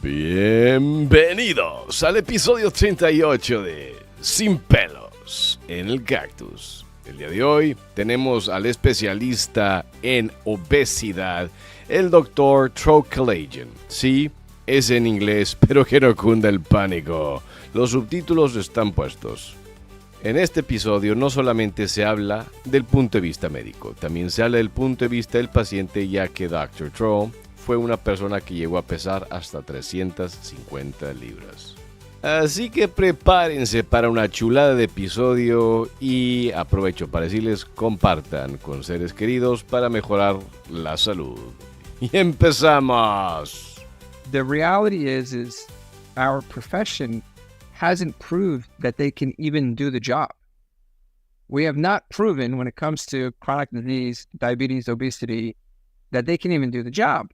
Bienvenidos al episodio 38 de Sin Pelos en el Cactus. El día de hoy tenemos al especialista en obesidad, el doctor Tro Kalayjian. Sí, es en inglés, pero que no cunda el pánico. Los subtítulos están puestos. En este episodio no solamente se habla del punto de vista médico, también se habla del punto de vista del paciente, ya que Dr. Tro fue una persona que llegó a pesar hasta 350 libras. Así que prepárense para una chulada de episodio y aprovecho para decirles compartan con seres queridos para mejorar la salud. Y empezamos. The reality is our profession hasn't proved that they can even do the job. We have not proven when it comes to chronic disease, diabetes, obesity, that they can even do the job.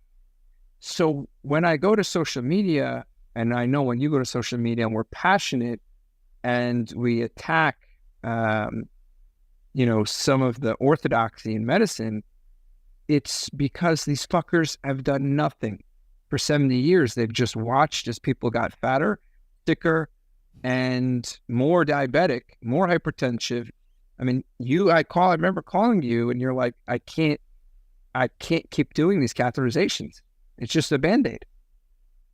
So when I go to social media, and I know when you go to social media and we're passionate and we attack, some of the orthodoxy in medicine, it's because these fuckers have done nothing. For 70 years, they've just watched as people got fatter, sicker, and more diabetic, more hypertensive. I mean, I remember calling you and you're like, I can't keep doing these catheterizations. It's just a Band-Aid.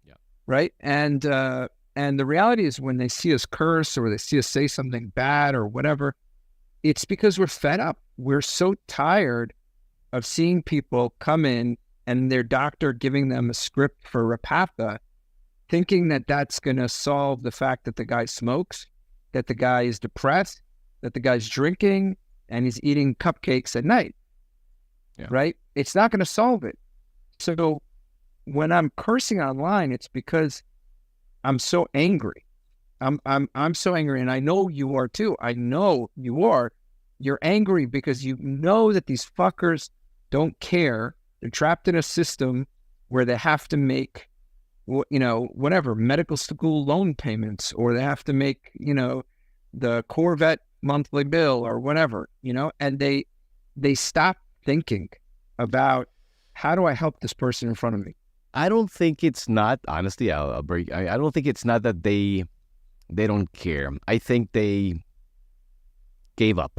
Yeah. Right. And the reality is when they see us curse or they see us say something bad or whatever, it's because we're fed up. We're so tired of seeing people come in and their doctor giving them a script for Repatha, thinking that that's going to solve the fact that the guy smokes, that the guy is depressed, that the guy's drinking, and he's eating cupcakes at night. Yeah. Right? It's not going to solve it. So when I'm cursing online, it's because I'm so angry. I'm so angry, and I know you are too. I know you are. You're angry because you know that these fuckers don't care. They're trapped in a system where they have to make whatever, medical school loan payments, or they have to make, the Corvette monthly bill or whatever, and they stop thinking about how do I help this person in front of me? I don't think it's not, honestly, I don't think it's not that they don't care. I think they gave up.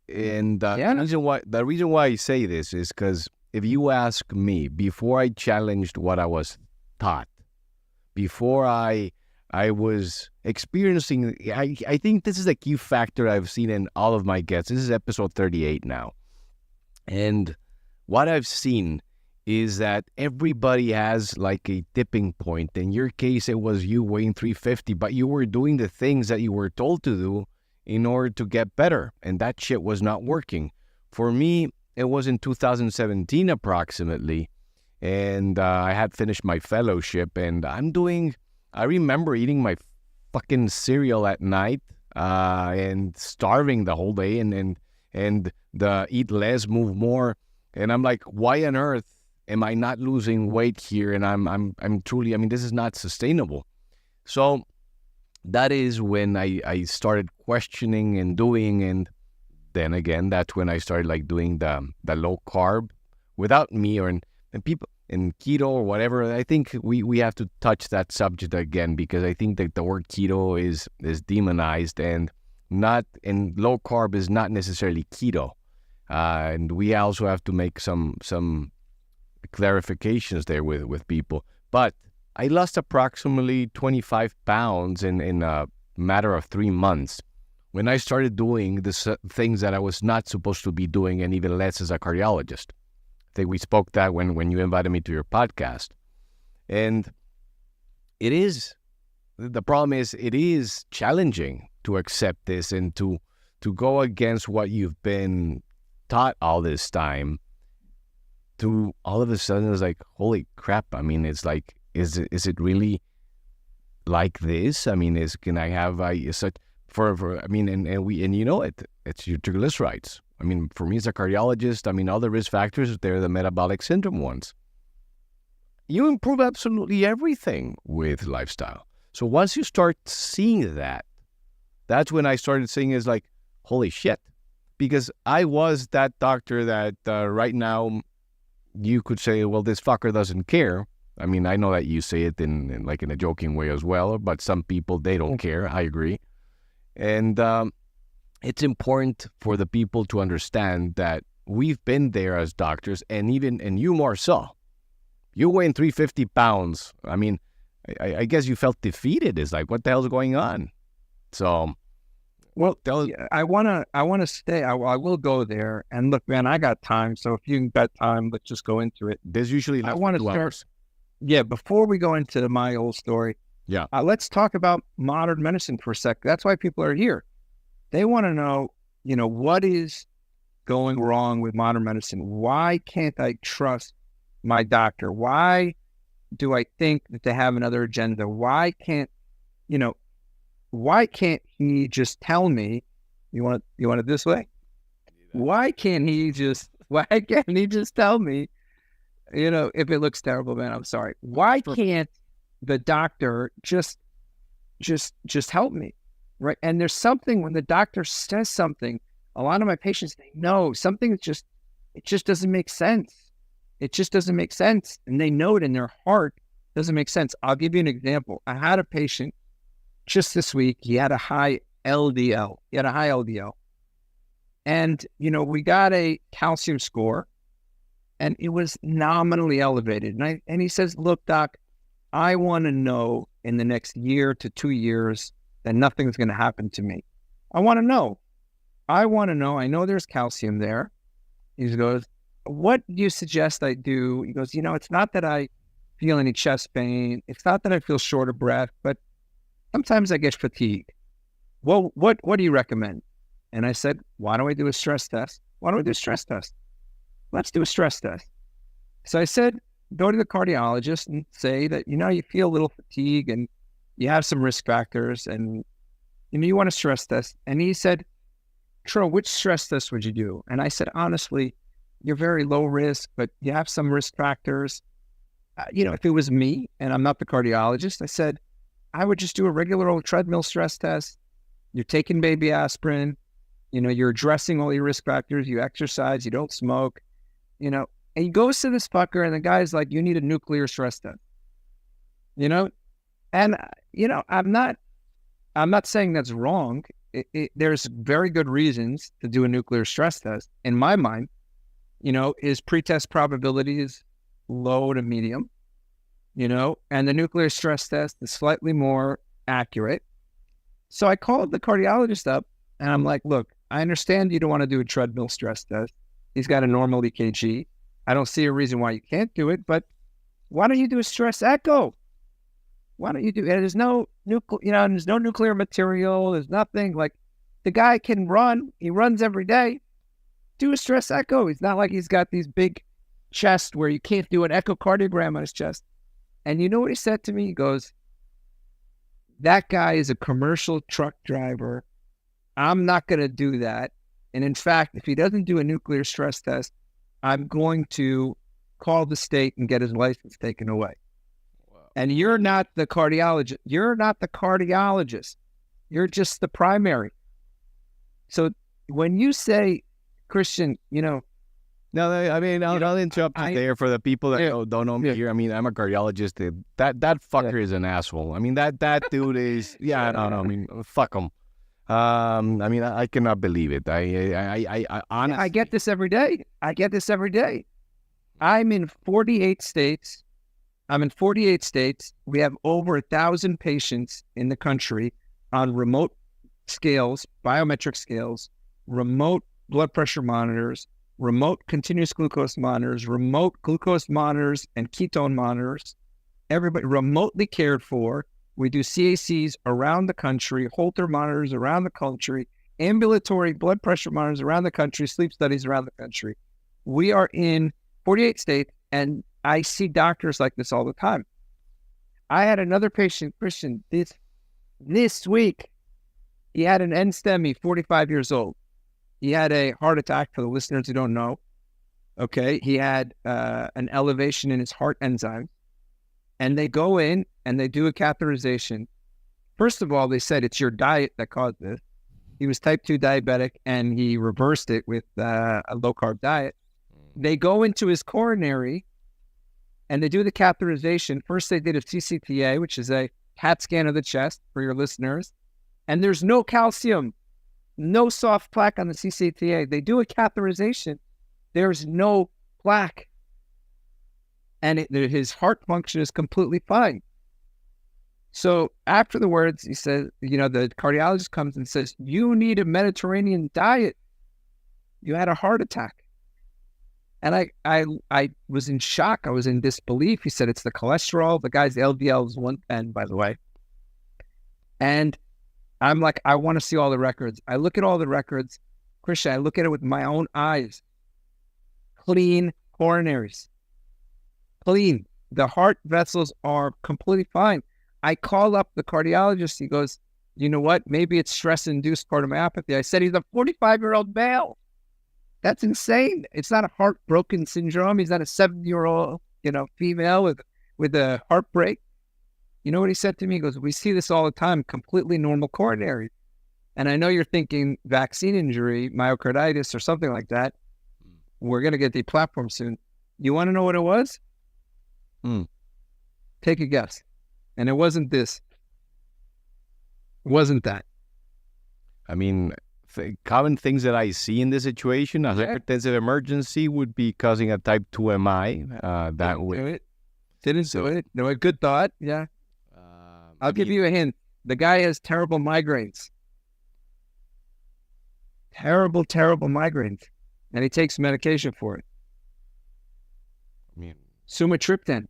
And the reason why I say this is because if you ask me, before I challenged what I was taught, before I was experiencing, I think this is a key factor I've seen in all of my guests. This is episode 38 now. And what I've seen is that everybody has like a tipping point. In your case, it was you weighing 350, but you were doing the things that you were told to do in order to get better. And that shit was not working. For me, it was in 2017 approximately. And I had finished my fellowship, and I remember eating my fucking cereal at night and starving the whole day and the eat less, move more. And I'm like, why on earth am I not losing weight here? And I'm truly, this is not sustainable. So that is when I started questioning and doing, and then again, that's when I started like doing the low carb without me and people in keto or whatever. I think we have to touch that subject again, because I think that the word keto is demonized, and low carb is not necessarily keto. And we also have to make some clarifications there with people. But I lost approximately 25 pounds in a matter of 3 months when I started doing the things that I was not supposed to be doing, and even less as a cardiologist. I think we spoke that when you invited me to your podcast. And the problem is it is challenging to accept this and to go against what you've been taught all this time, to all of a sudden it's like, holy crap. It's like, is it really like this? Can I have such it's your triglycerides. For me as a cardiologist, all the risk factors, they're the metabolic syndrome ones. You improve absolutely everything with lifestyle. So once you start seeing that, that's when I started seeing is like, holy shit. Because I was that doctor that right now you could say, well, this fucker doesn't care. I mean, I know that you say it in like in a joking way as well, but some people, they don't care. I agree. And it's important for the people to understand that we've been there as doctors, and you more so. You weighing 350 pounds. I mean, I guess you felt defeated. It's like, what the hell's going on? So, well, I want to stay. I will go there. And look, man, I got time. So if you got time, let's just go into it. There's usually I want to 2 start. hours. Yeah, before we go into my old story, let's talk about modern medicine for a sec. That's why people are here. They want to know, what is going wrong with modern medicine? Why can't I trust my doctor? Why do I think that they have another agenda? Why can't he just tell me, you want it this way? Why can't he just tell me, if it looks terrible, man, I'm sorry. Why can't the doctor just help me? Right. And there's something when the doctor says something, a lot of my patients, they know something it just doesn't make sense. It just doesn't make sense. And they know it in their heart doesn't make sense. I'll give you an example. I had a patient just this week. He had a high LDL. And, we got a calcium score and it was nominally elevated. And he says, look, doc, I want to know in the next year to 2 years that nothing's going to happen to me. I want to know. I know there's calcium there. He goes, what do you suggest I do? He goes, it's not that I feel any chest pain. It's not that I feel short of breath, but sometimes I get fatigued. Well, what do you recommend? And I said, why don't we do a stress test? Let's do a stress test. So I said, go to the cardiologist and say that, you feel a little fatigue and you have some risk factors and, you want a stress test. And he said, Tro, which stress test would you do? And I said, honestly, you're very low risk, but you have some risk factors. If it was me and I'm not the cardiologist, I said, I would just do a regular old treadmill stress test. You're taking baby aspirin, you're addressing all your risk factors. You exercise, you don't smoke, and he goes to this fucker and the guy's like, you need a nuclear stress test, and, I'm not saying that's wrong. There's very good reasons to do a nuclear stress test. In my mind, his pretest probability is low to medium, and the nuclear stress test is slightly more accurate. So I called the cardiologist up and I'm like, look, I understand you don't want to do a treadmill stress test. He's got a normal EKG. I don't see a reason why you can't do it, but why don't you do a stress echo? Why don't you do it? There's no there's no nuclear material. There's nothing. Like, the guy can run. He runs every day. Do a stress echo. It's not like he's got these big chest where you can't do an echocardiogram on his chest. And you know what he said to me? He goes, that guy is a commercial truck driver. I'm not going to do that. And in fact, if he doesn't do a nuclear stress test, I'm going to call the state and get his license taken away. And you're not the cardiologist. You're just the primary. So when you say, Christian, No, I mean, I'll interrupt you there for the people that don't know me here. I mean, I'm a cardiologist. That fucker is an asshole. I mean, that dude is, I mean, fuck him. I mean, I cannot believe it. I honestly, I get this every day. I'm in 48 states. We have over 1,000 patients in the country on remote scales, biometric scales, remote blood pressure monitors, remote continuous glucose monitors, remote glucose monitors and ketone monitors. Everybody remotely cared for. We do CACs around the country, Holter monitors around the country, ambulatory blood pressure monitors around the country, sleep studies around the country. We are in 48 states, and I see doctors like this all the time. I had another patient, Christian, this week. He had an NSTEMI, 45 years old. He had a heart attack, for the listeners who don't know. Okay, he had an elevation in his heart enzyme. And they go in and they do a catheterization. First of all, they said it's your diet that caused this. He was type 2 diabetic and he reversed it with a low-carb diet. They go into his coronary And they do the catheterization. First, they did a CCTA, which is a CAT scan of the chest for your listeners. And there's no calcium, no soft plaque on the CCTA. They do a catheterization. There's no plaque. And his heart function is completely fine. So after the words, he says, the cardiologist comes and says, you need a Mediterranean diet. You had a heart attack. And I was in shock. I was in disbelief. He said, it's the cholesterol. The guy's LDL is 110, by the way. And I'm like, I want to see all the records. I look at all the records. Christian, I look at it with my own eyes. Clean coronaries. Clean. The heart vessels are completely fine. I call up the cardiologist. He goes, you know what? Maybe it's stress-induced cardiomyopathy. I said, he's a 45-year-old male. That's insane. It's not a heartbroken syndrome. He's not a 70-year-old, female with a heartbreak. You know what he said to me? He goes, we see this all the time, completely normal coronary. And I know you're thinking vaccine injury, myocarditis, or something like that. We're going to get the platform soon. You want to know what it was? Take a guess. And it wasn't this. It wasn't that. I mean, common things that I see in this situation, a hypertensive emergency would be causing a type 2 MI. Didn't do it. No, a good thought. Yeah. I'll give you a hint. The guy has terrible migraines. Terrible migraines. And he takes medication for it. Sumatriptan.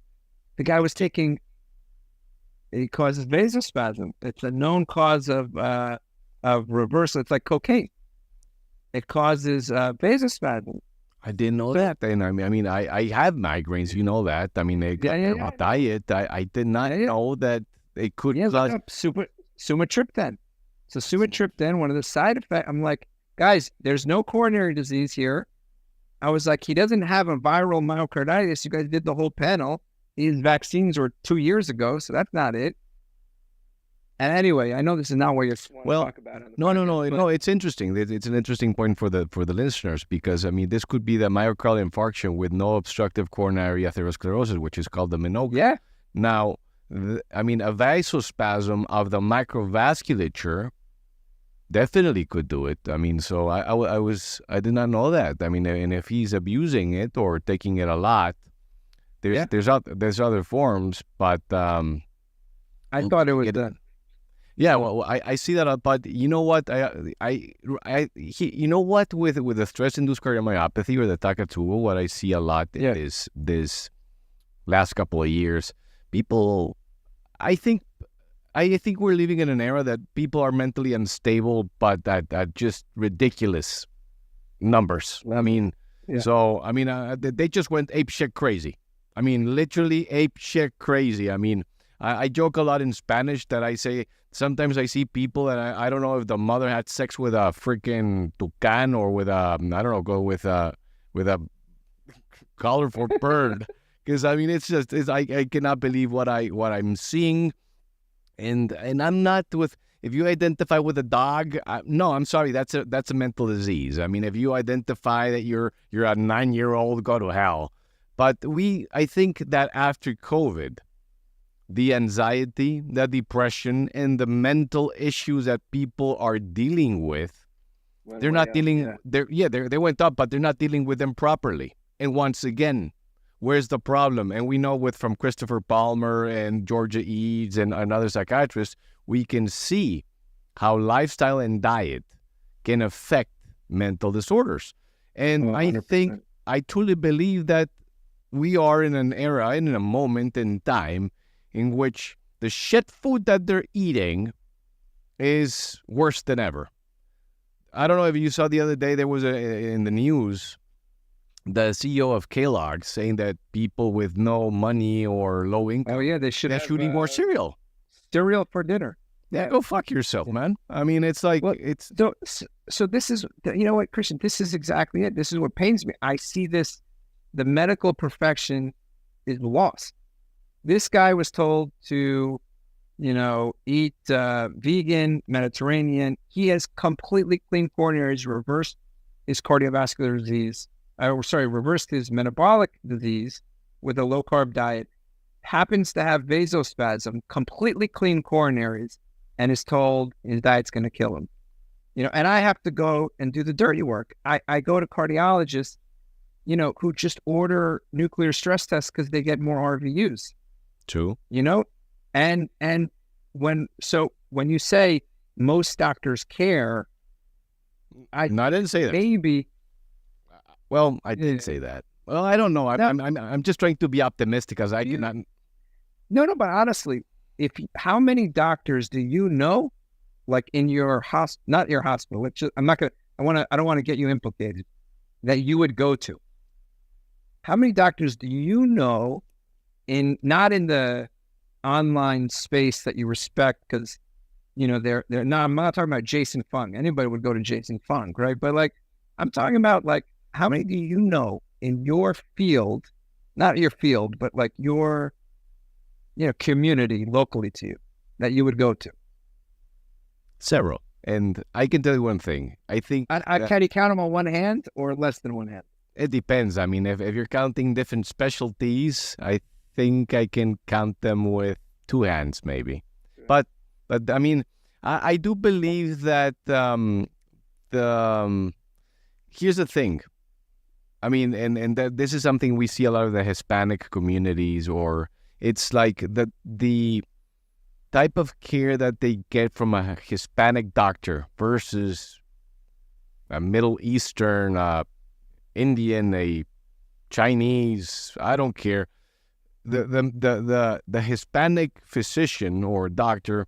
The guy was taking, it causes vasospasm. It's a known cause of reversal. It's like cocaine. It causes vasospasm. I didn't know that. And I have migraines. You know that. Diet. I did not know that it could cause sumatriptan. So sumatriptan, one of the side effects. I'm like, guys, there's no coronary disease here. I was like, he doesn't have a viral myocarditis. You guys did the whole panel. These vaccines were 2 years ago, so that's not it. And anyway, I know this is not what you're talk about. No. It's interesting. It's an interesting point for the listeners because this could be the myocardial infarction with no obstructive coronary atherosclerosis, which is called the MINOCA. Yeah. Now, a vasospasm of the microvasculature definitely could do it. So I did not know that. And if he's abusing it or taking it a lot, there's other forms, but I thought it was done. Yeah, well, I see that, but you know what? You know what? With the stress-induced cardiomyopathy or the Takotsubo, what I see a lot is this last couple of years, people. I think we're living in an era that people are mentally unstable, but at just ridiculous numbers. So they just went apeshit crazy. Literally apeshit crazy. I joke a lot in Spanish that I say sometimes I see people and I don't know if the mother had sex with a freaking toucan or with a colorful bird because I cannot believe what I'm seeing and I'm not with. If you identify with a dog, no, I'm sorry, that's a mental disease. If you identify that you're a 9-year-old, go to hell. But I think that after COVID, the anxiety, the depression, and the mental issues that people are dealing with, they went up, but they're not dealing with them properly. And once again, where's the problem? And we know from Christopher Palmer and Georgia Eads and other psychiatrists, we can see how lifestyle and diet can affect mental disorders. And 100%. I truly believe that we are in an era, in a moment in time, in which the shit food that they're eating is worse than ever. I don't know if you saw the other day, there was in the news, the CEO of Kellogg's saying that people with no money or low income, they should eat more cereal. Cereal for dinner. Yeah, go fuck yourself, man. It's like, it's... So this is, you know what, Christian, this is exactly it. This is what pains me. I see this, the medical profession is lost. This guy was told to, eat vegan, Mediterranean. He has completely clean coronaries, reversed his cardiovascular disease. Reversed his metabolic disease, with a low-carb diet happens to have vasospasm, completely clean coronaries, and is told his diet's going to kill him. And I have to go and do the dirty work. I go to cardiologists, who just order nuclear stress tests because they get more RVUs. True. And when you say most doctors care, I didn't say that. Maybe. Well, I did say that. Well, I don't know. I'm just trying to be optimistic because I cannot. No, but honestly, how many doctors do you know, like in your not your hospital? I don't want to get you implicated, that you would go to. How many doctors do you know not in the online space that you respect? Because, they're not, I'm not talking about Jason Fung. Anybody would go to Jason Fung, right? But like, I'm talking about like, how many do you know in your field, not your field, but like your, community locally to you that you would go to? Several. And I can tell you one thing. I think... Can you count them on one hand or less than one hand? It depends. I mean, if you're counting different specialties, I think I can count them with two hands maybe. Yeah. But I mean, I do believe that here's the thing. I mean, and this is something we see a lot of the Hispanic communities, or it's like the type of care that they get from a Hispanic doctor versus a Middle Eastern, Indian, a Chinese, I don't care. The Hispanic physician or doctor,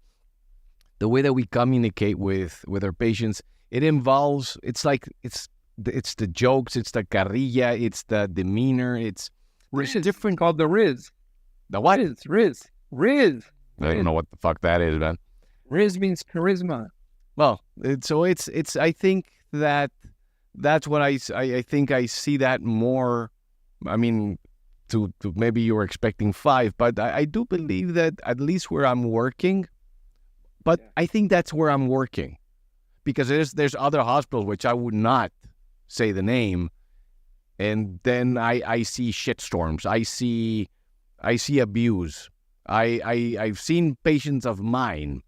the way that we communicate with our patients, it involves, it's the jokes, it's the carrilla, it's the demeanor, it's different. Called the Riz. The what? Riz. I don't know what the fuck that is, man. Riz means charisma. Well, it's. I think that's what I think I see that more. I mean, to maybe you were expecting 5, but I do believe that at least where I'm working, but I think that's where I'm working, because there's other hospitals which I would not say the name, and then I see shitstorms. I see abuse. I've seen patients of mine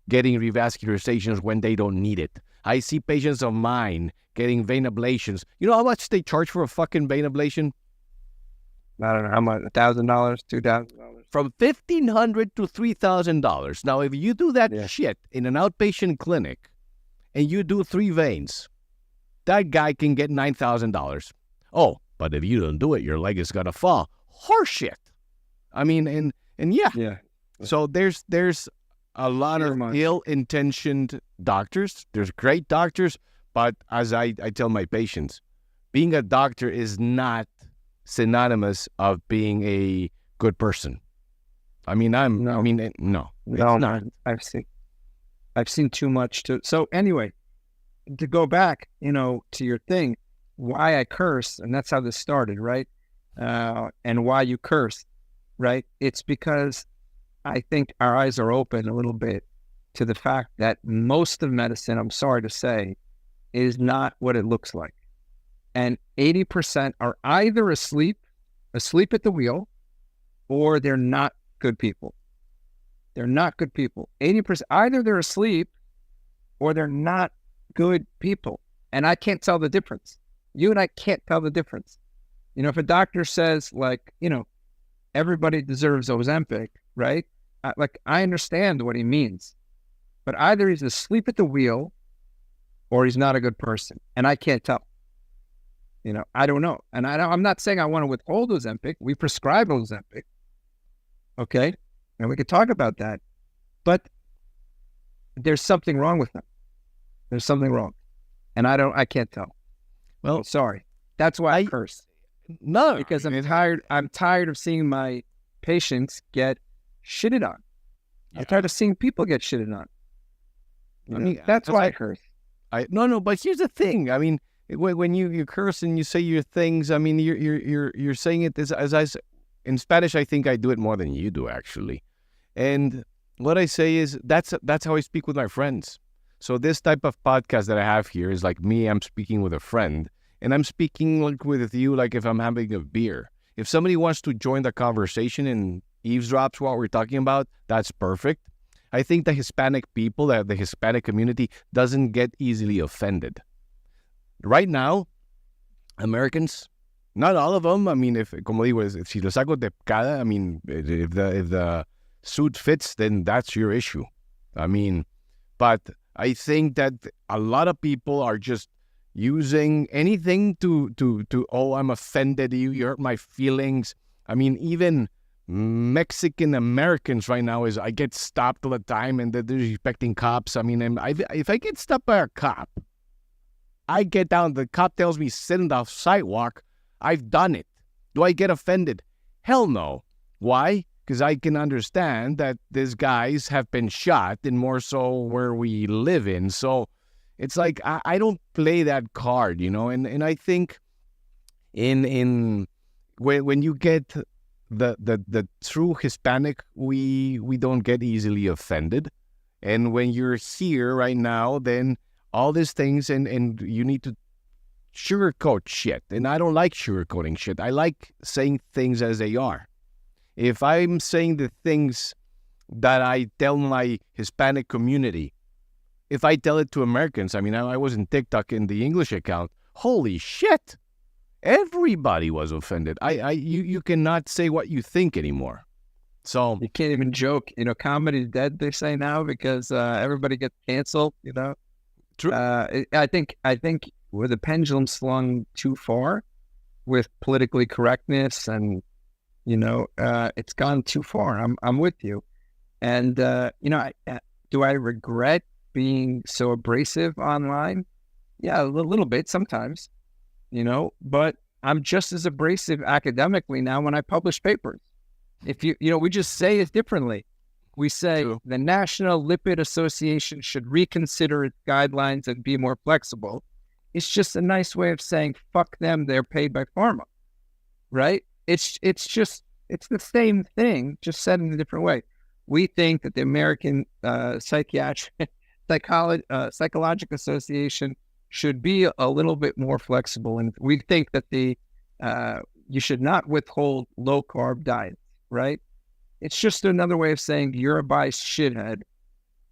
getting revascularizations when they don't need it. I see patients of mine getting vein ablations. You know how much they charge for a fucking vein ablation? I don't know how much. $1,000, $2,000. From $1,500 to $3,000. Now, if you do that shit in an outpatient clinic, and you do 3 veins, that guy can get $9,000. Oh, but if you don't do it, your leg is gonna fall. Horseshit. I mean, and yeah. So there's a lot of ill-intentioned doctors. There's great doctors, but as I tell my patients, being a doctor is not synonymous of being a good person. I mean, no. I've seen too much to. So anyway, to go back, to your thing, why I curse, and that's how this started, right? And why you curse, right? It's because I think our eyes are open a little bit to the fact that most of medicine, I'm sorry to say, is not what it looks like. And 80% are either asleep at the wheel, or they're not good people. They're not good people. 80%, either they're asleep or they're not good people. And I can't tell the difference. You and I can't tell the difference. If a doctor says, like, everybody deserves Ozempic, right? I understand what he means. But either he's asleep at the wheel or he's not a good person. And I can't tell. I don't know. And I'm not saying I want to withhold Ozempic. We prescribe Ozempic. Okay? And we could talk about that. But there's something wrong with them. There's something wrong. And I can't tell. Well, sorry. That's why I curse. No. Because I'm tired of seeing my patients get shitted on. Yeah. I'm tired of seeing people get shitted on. I mean, that's why I curse. No, but here's the thing. I mean, when you curse and you say your things, I mean, you're saying it as in Spanish. I think I do it more than you do, actually. And what I say is that's how I speak with my friends. So this type of podcast that I have here is like me. I'm speaking with a friend, and I'm speaking like with you, like if I'm having a beer. If somebody wants to join the conversation and eavesdrops what we're talking about, that's perfect. I think the Hispanic people, the Hispanic community, doesn't get easily offended. Right now, Americans, not all of them. I mean, como digo, si lo saco de cada, I mean, if the suit fits, then that's your issue. I mean, but I think that a lot of people are just using anything to oh, I'm offended, you hurt my feelings. I mean, even Mexican Americans right now I get stopped all the time and they're respecting cops. I mean, if I get stopped by a cop, I get down, the cop tells me sit on the sidewalk, I've done it. Do I get offended? Hell no. Why? Because I can understand that these guys have been shot, and more so where we live in. So it's like I don't play that card, you know. And I think when you get the true Hispanic, we don't get easily offended. And when you're here right now, then all these things and you need to sugarcoat shit. And I don't like sugarcoating shit. I like saying things as they are. If I'm saying the things that I tell my Hispanic community, if I tell it to Americans, I mean, I was in TikTok in the English account. Holy shit! Everybody was offended. You cannot say what you think anymore. So you can't even joke. You know, comedy's dead, they say now, because everybody gets canceled. You know, true. I think where the pendulum swung too far with politically correctness, and you know, it's gone too far. I'm with you, and you know, do I regret being so abrasive online? Yeah, a little bit sometimes. You know, but I'm just as abrasive academically now when I publish papers. If you know, we just say it differently. We say True. The National Lipid Association should reconsider its guidelines and be more flexible. It's just a nice way of saying, fuck them, they're paid by pharma, right? It's the same thing, just said in a different way. We think that the American Psychological Association should be a little bit more flexible. And we think that you should not withhold low-carb diets, right? It's just another way of saying you're a biased shithead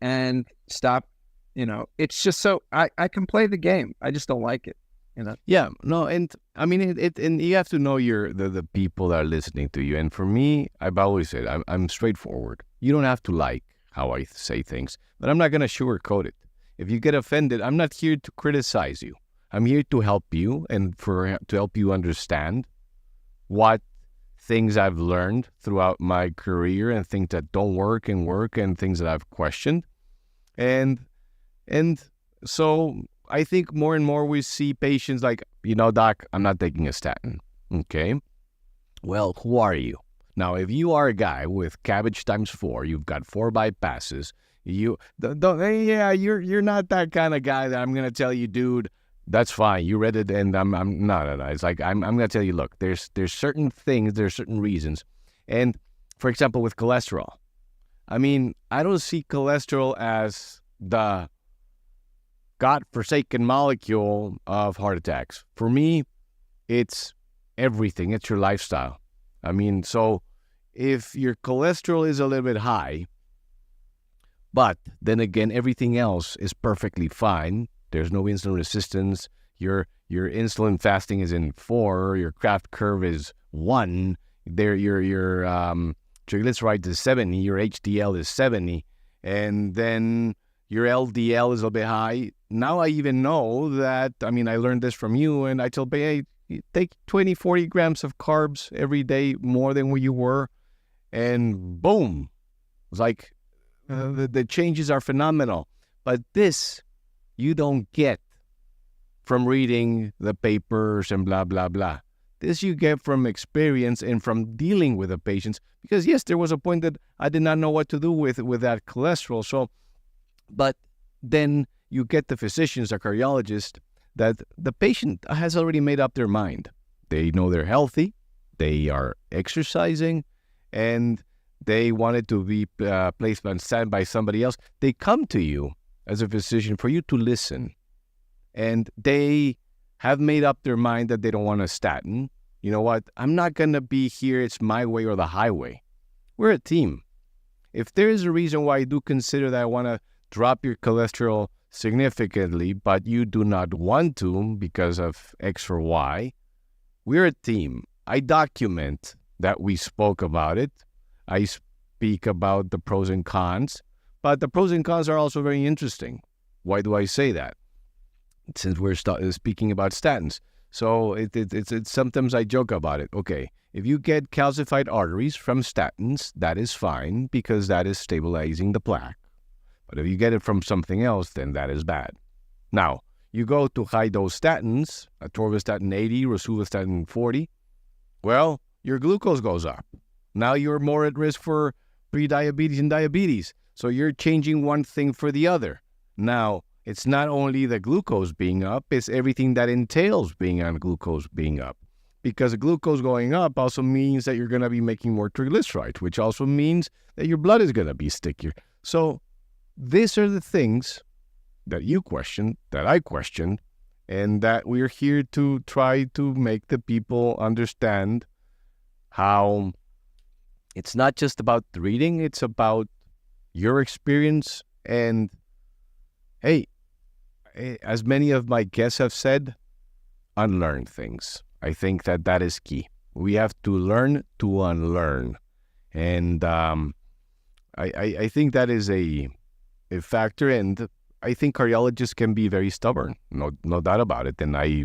and stop, you know. It's just so, I can play the game. I just don't like it, you know? Yeah, no, and I mean, and you have to know the people that are listening to you. And for me, I've always said, I'm straightforward. You don't have to like how I say things, but I'm not going to sugarcoat it. If you get offended, I'm not here to criticize you. I'm here to help you and to help you understand what things I've learned throughout my career and things that don't work and things that I've questioned. And so I think more and more we see patients like, you know, doc, I'm not taking a statin. Okay. Well, who are you? Now, if you are a guy with cabbage times 4, you've got 4 bypasses, you're not that kind of guy that I'm going to tell you, dude, that's fine. You read it and I'm no. It's like, I'm going to tell you, look, there's certain things, there's certain reasons. And for example, with cholesterol, I mean, I don't see cholesterol as the God-forsaken molecule of heart attacks. For me, it's everything. It's your lifestyle. I mean, so if your cholesterol is a little bit high, but then again, everything else is perfectly fine. There's no insulin resistance. Your insulin fasting is in 4. Your Kraft curve is 1. Your triglycerides is 70. Your HDL is 70, and then your LDL is a bit high. Now I even know that. I mean, I learned this from you, and I told, hey, take 20, 40 grams of carbs every day, more than where you were, and boom, it's like. The changes are phenomenal, but this you don't get from reading the papers and blah, blah, blah. This you get from experience and from dealing with the patients, because yes, there was a point that I did not know what to do with that cholesterol. So, but then you get the physicians, the cardiologist, that the patient has already made up their mind. They know they're healthy, they are exercising, and they wanted to be placed on stand by somebody else. They come to you as a physician for you to listen. And they have made up their mind that they don't want a statin. you know what, I'm not going to be here. It's my way or the highway. We're a team. If there is a reason why I do consider that I want to drop your cholesterol significantly, but you do not want to because of X or Y, we're a team. I document that we spoke about it. I speak about the pros and cons, but the pros and cons are also very interesting. Why do I say that? Since we're speaking about statins. So it's sometimes I joke about it. Okay, if you get calcified arteries from statins, that is fine because that is stabilizing the plaque. But if you get it from something else, then that is bad. Now, you go to high-dose statins, atorvastatin 80, rosuvastatin 40, well, your glucose goes up. Now you're more at risk for prediabetes and diabetes. So you're changing one thing for the other. Now, it's not only the glucose being up, it's everything that entails being on glucose being up. Because the glucose going up also means that you're going to be making more triglycerides, which also means that your blood is going to be stickier. So these are the things that you question, that I question, and that we're here to try to make the people understand how it's not just about the reading, it's about your experience. And hey, as many of my guests have said, unlearn things. I think that is key. We have to learn to unlearn. And I think that is a factor. And I think cardiologists can be very stubborn. No doubt about it. And I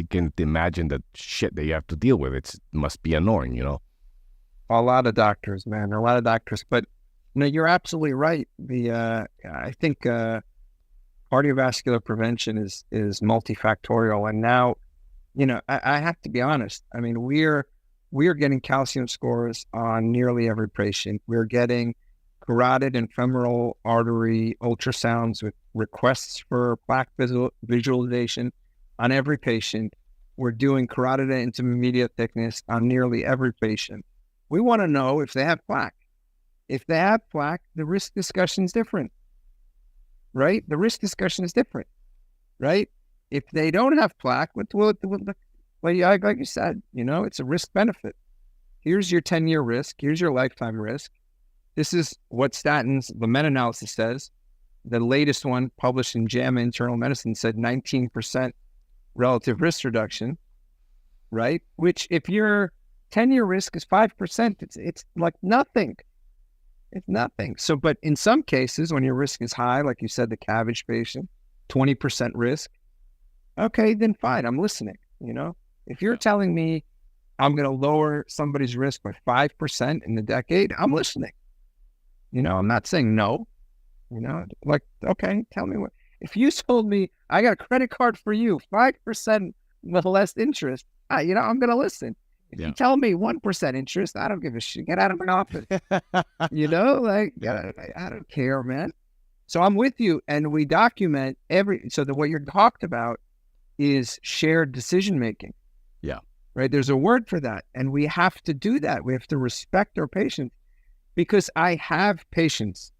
can imagine the shit that you have to deal with. It must be annoying, you know. A lot of doctors, man. A lot of doctors. But no, you're absolutely right. I think cardiovascular prevention is multifactorial. And now, you know, I have to be honest. I mean, we're getting calcium scores on nearly every patient. We're getting carotid and femoral artery ultrasounds with requests for plaque visualization on every patient. We're doing carotid and intermediate thickness on nearly every patient. We want to know if they have plaque. If they have plaque, the risk discussion is different, right? The risk discussion is different, right? If they don't have plaque, like you said, you know, it's a risk benefit. Here's your 10-year risk. Here's your lifetime risk. This is what statins, the meta-analysis says. The latest one published in JAMA Internal Medicine said 19% relative risk reduction, right? Which if your 10-year risk is 5%, it's like nothing. It's nothing. So, but in some cases, when your risk is high, like you said, the CABG patient, 20% risk, okay, then fine, I'm listening, you know? If you're telling me I'm going to lower somebody's risk by 5% in the decade, I'm listening. You know, I'm not saying no, you know, like, okay, tell me what. If you told me I got a credit card for you, 5% with less interest, you know, I'm going to listen. If you tell me 1% interest, I don't give a shit. Get out of my office. You know, like, I don't care, man. So I'm with you. And we document what you're talked about is shared decision-making. Yeah. Right. There's a word for that. And we have to do that. We have to respect our patients, because I have patients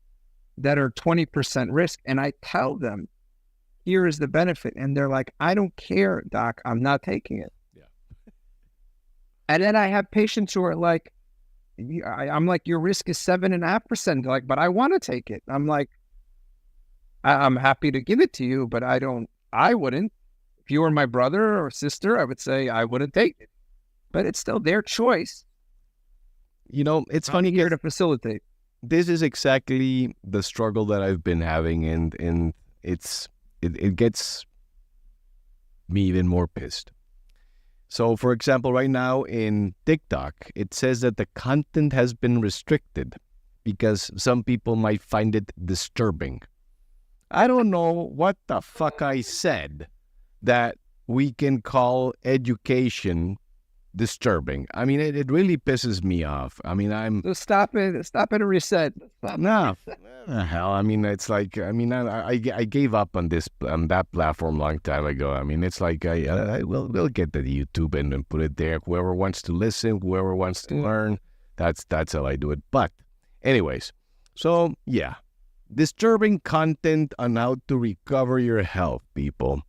that are 20% risk and I tell them, here is the benefit. And they're like, I don't care, doc, I'm not taking it. And then I have patients who are like, I'm like, your risk is 7.5%. Like, but I want to take it. I'm like, I'm happy to give it to you, but I wouldn't. If you were my brother or sister, I would say I wouldn't take it. But it's still their choice. You know, it's funny. I'm here to facilitate. This is exactly the struggle that I've been having, and it gets me even more pissed. So, for example, right now in TikTok, it says that the content has been restricted because some people might find it disturbing. I don't know what the fuck I said that we can call education disturbing. I mean, it really pisses me off. I mean, So stop it and reset. No, the hell. I mean, it's like, I mean, I gave up on that platform a long time ago. I mean, it's like, we'll get the YouTube and put it there. Whoever wants to listen, whoever wants to learn, that's how I do it. But anyways, so yeah, disturbing content on how to recover your health, people.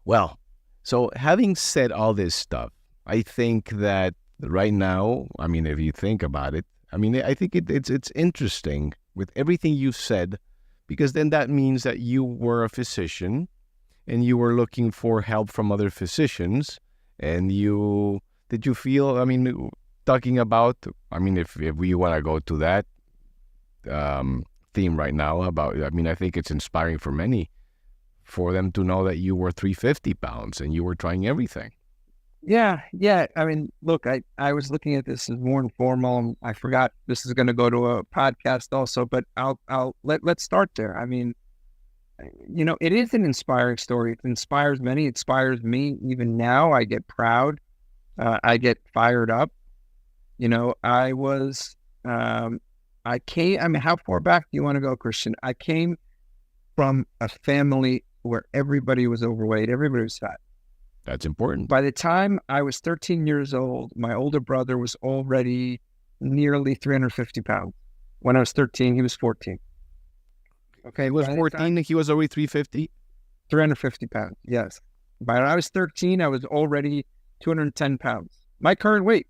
Well, so having said all this stuff, I think that right now, I mean, if you think about it, I mean, I think it's interesting with everything you said, because then that means that you were a physician and you were looking for help from other physicians, and did you feel, I mean, talking about, I mean, if we want to go to that theme right now about, I mean, I think it's inspiring for many, for them to know that you were 350 pounds and you were trying everything. Yeah. I mean, look, I was looking at this as more informal, and I forgot this is going to go to a podcast also, but let's start there. I mean, you know, it is an inspiring story. It inspires many. It inspires me. Even now, I get proud. I get fired up. You know, I mean, how far back do you want to go, Christian? I came from a family where everybody was overweight. Everybody was fat. That's important. By the time I was 13 years old, my older brother was already nearly 350 pounds. When I was 13, he was 14. Okay. He was 14, he was already 350? 350 pounds, yes. By when I was 13, I was already 210 pounds. My current weight,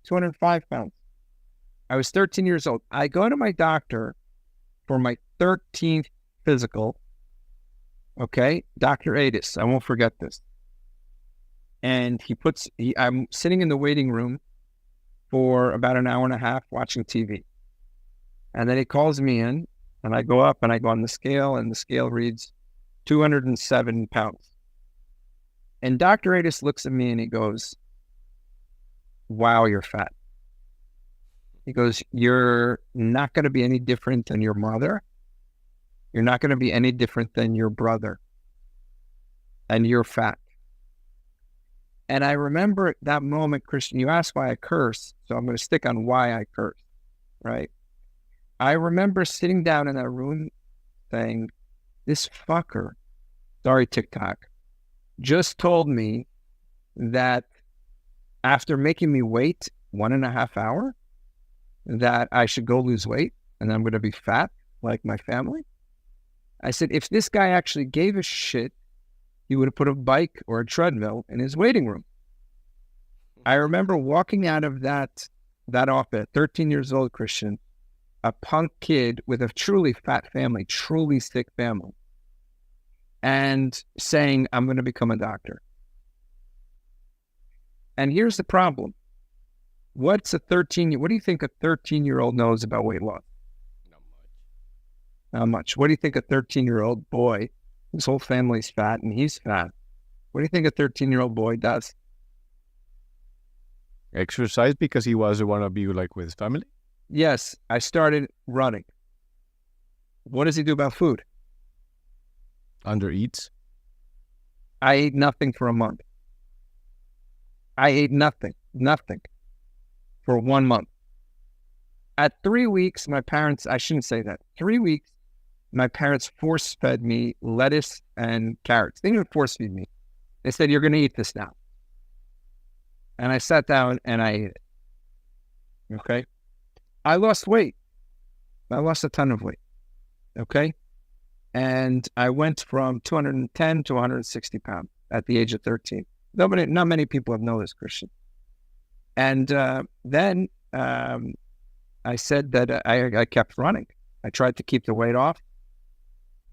205 pounds. I was 13 years old. I go to my doctor for my 13th physical. Okay. Dr. Adis, I won't forget this. And I'm sitting in the waiting room for about an hour and a half watching TV. And then he calls me in, and I go up and I go on the scale, and the scale reads 207 pounds. And Dr. Adis looks at me and he goes, "Wow, you're fat." He goes, "You're not going to be any different than your mother. You're not going to be any different than your brother. And you're fat." And I remember that moment, Christian, you asked why I curse, so I'm going to stick on why I curse, right? I remember sitting down in that room saying, this fucker, sorry, TikTok, just told me that after making me wait 1.5 hours, that I should go lose weight and I'm going to be fat like my family. I said, if this guy actually gave a shit, he would have put a bike or a treadmill in his waiting room. I remember walking out of that office, 13 years old, Christian, a punk kid with a truly fat family, truly sick family, and saying, I'm going to become a doctor. And here's the problem. What do you think a 13-year-old knows about weight loss? Not much. What do you think a 13-year-old boy, his whole family's fat and he's fat, what do you think a 13-year-old boy does? Exercise because he was want to be like with his family? Yes, I started running. What does he do about food? Undereats? I ate nothing for a month. I ate nothing for 1 month. At 3 weeks, my parents, I shouldn't say that, 3 weeks, my parents force-fed me lettuce and carrots. They didn't force-feed me. They said, you're going to eat this now. And I sat down and I ate it. Okay? I lost weight. I lost a ton of weight. Okay? And I went from 210 to 160 pounds at the age of 13. Not many people have known this, Christian. And then I said that I kept running. I tried to keep the weight off.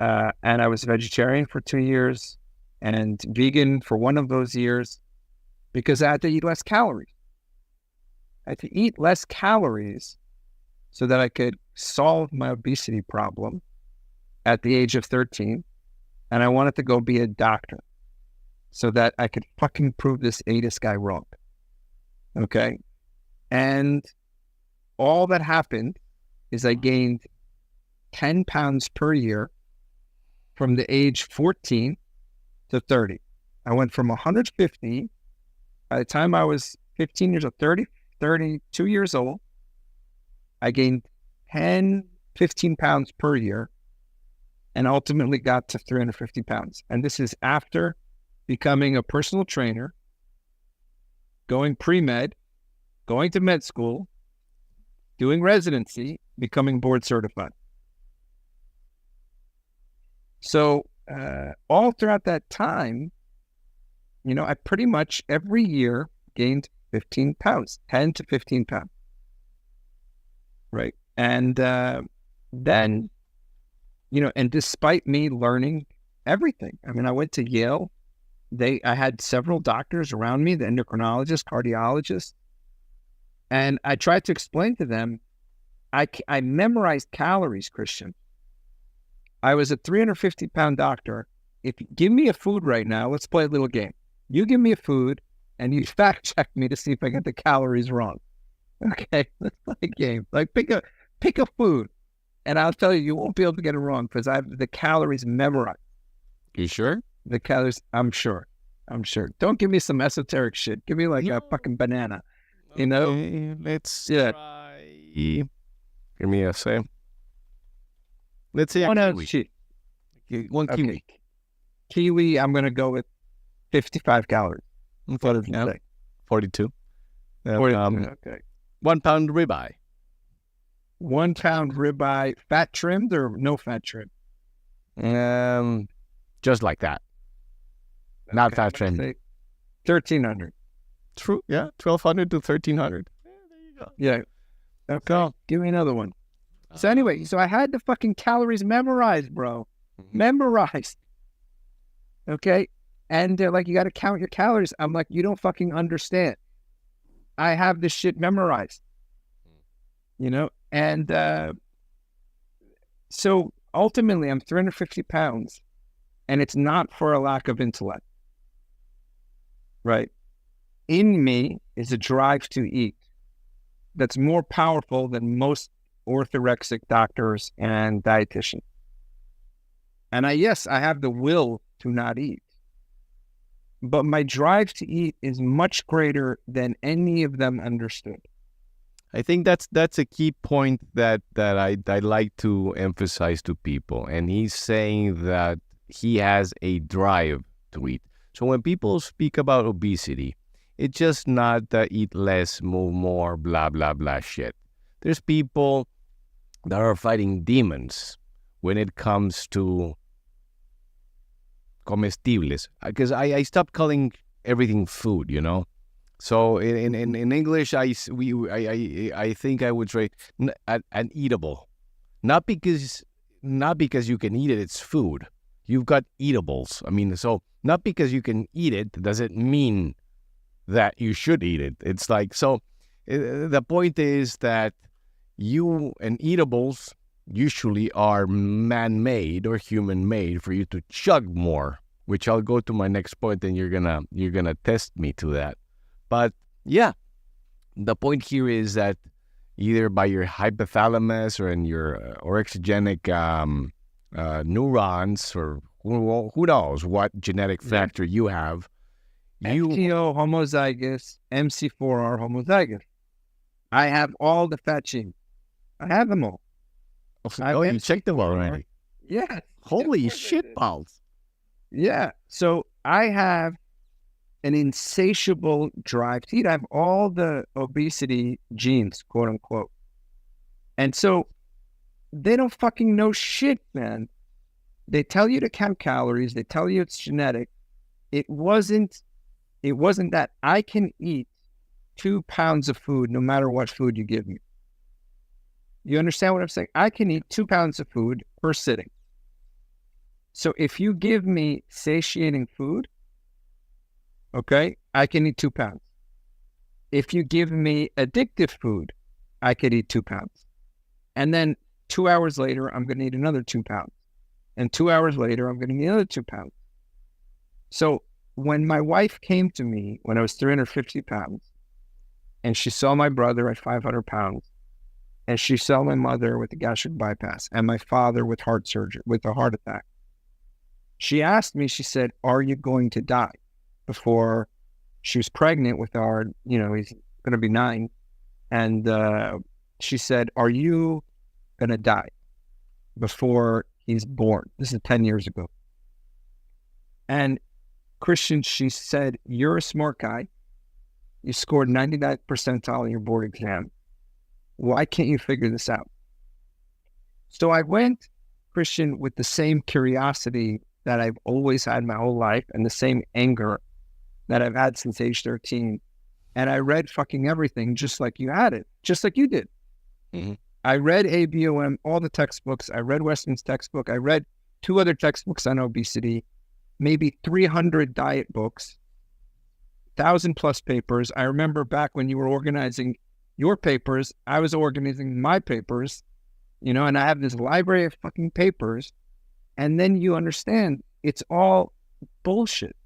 And I was vegetarian for 2 years and vegan for one of those years because I had to eat less calories. I had to eat less calories so that I could solve my obesity problem at the age of 13. And I wanted to go be a doctor so that I could fucking prove this Adis guy wrong. Okay? And all that happened is I gained 10 pounds per year from the age 14 to 30. I went from 150, by the time I was 15 years old, 32 years old, I gained 15 pounds per year and ultimately got to 350 pounds. And this is after becoming a personal trainer, going pre-med, going to med school, doing residency, becoming board certified. So all throughout that time, I pretty much every year gained 15 pounds, 10 to 15 pounds. Right. And then, and despite me learning everything, I mean, I went to Yale. I had several doctors around me, the endocrinologist, cardiologist, and I tried to explain to them, I memorized calories, Christian. I was a 350-pound doctor. If you give me a food right now, let's play a little game. You give me a food and you fact check me to see if I get the calories wrong. Okay, let's play a game. Like pick a food, and I'll tell you won't be able to get it wrong because I have the calories memorized. You sure? The calories, I'm sure. Don't give me some esoteric shit. Give me like a fucking banana. Let's try. Give me a second. Let's say one kiwi. One kiwi. Okay. Kiwi, I'm going to go with 55 calories. What did you say? 42. 42, okay. 1 pound ribeye. 1 pound ribeye, fat trimmed or no fat trimmed? Just like that. Not fat trimmed. 1,300. True. Yeah, 1,200 to 1,300. Yeah, there you go. Yeah. Okay. Go. Give me another one. So anyway, I had the fucking calories memorized, bro. Memorized. Okay? And they're like, you got to count your calories. I'm like, you don't fucking understand. I have this shit memorized. And so ultimately I'm 350 pounds, and it's not for a lack of intellect. Right? In me is a drive to eat that's more powerful than most orthorexic doctors and dietitians. And I have the will to not eat, but my drive to eat is much greater than any of them understood. I think that's a key point that I'd like to emphasize to people. And he's saying that he has a drive to eat. So when people speak about obesity, it's just not eat less, move more, blah, blah, blah shit. There's people that are fighting demons when it comes to comestibles. Because I stopped calling everything food, So in English, I think I would say an eatable. Not because you can eat it, it's food. You've got eatables. I mean, so not because you can eat it doesn't mean that you should eat it. It's like, so the point is that you and eatables usually are man-made or human-made for you to chug more, which I'll go to my next point, and you're gonna test me to that. But yeah, the point here is that either by your hypothalamus or in your orexigenic neurons, or who knows what genetic factor you have, FTO homozygous, MC4R homozygous. I have all the fat genes. I have them all. Oh, you checked them already? Yeah. Holy shit balls. Yeah. So I have an insatiable drive to eat. I have all the obesity genes, quote unquote. And so they don't fucking know shit, man. They tell you to count calories. They tell you it's genetic. It wasn't that. I can eat 2 pounds of food no matter what food you give me. You understand what I'm saying? I can eat 2 pounds of food per sitting. So if you give me satiating food, okay, I can eat 2 pounds. If you give me addictive food, I could eat 2 pounds. And then 2 hours later, I'm going to eat another 2 pounds. And 2 hours later, I'm going to eat another 2 pounds. So when my wife came to me when I was 350 pounds, and she saw my brother at 500 pounds, and she saw my mother with a gastric bypass, and my father with heart surgery, with a heart attack, she asked me, she said, "Are you going to die?" Before she was pregnant with our, he's going to be 9. And she said, "Are you going to die before he's born?" This is 10 years ago. And Christian, she said, "You're a smart guy. You scored 99th percentile in your board exam. Why can't you figure this out?" So I went, Christian, with the same curiosity that I've always had my whole life and the same anger that I've had since age 13. And I read fucking everything just like you had it, just like you did. Mm-hmm. I read ABOM, all the textbooks. I read Weston's textbook. I read 2 other textbooks on obesity, maybe 300 diet books, 1,000+ papers. I remember back when you were organizing your papers, I was organizing my papers, and I have this library of fucking papers. And then you understand it's all bullshit.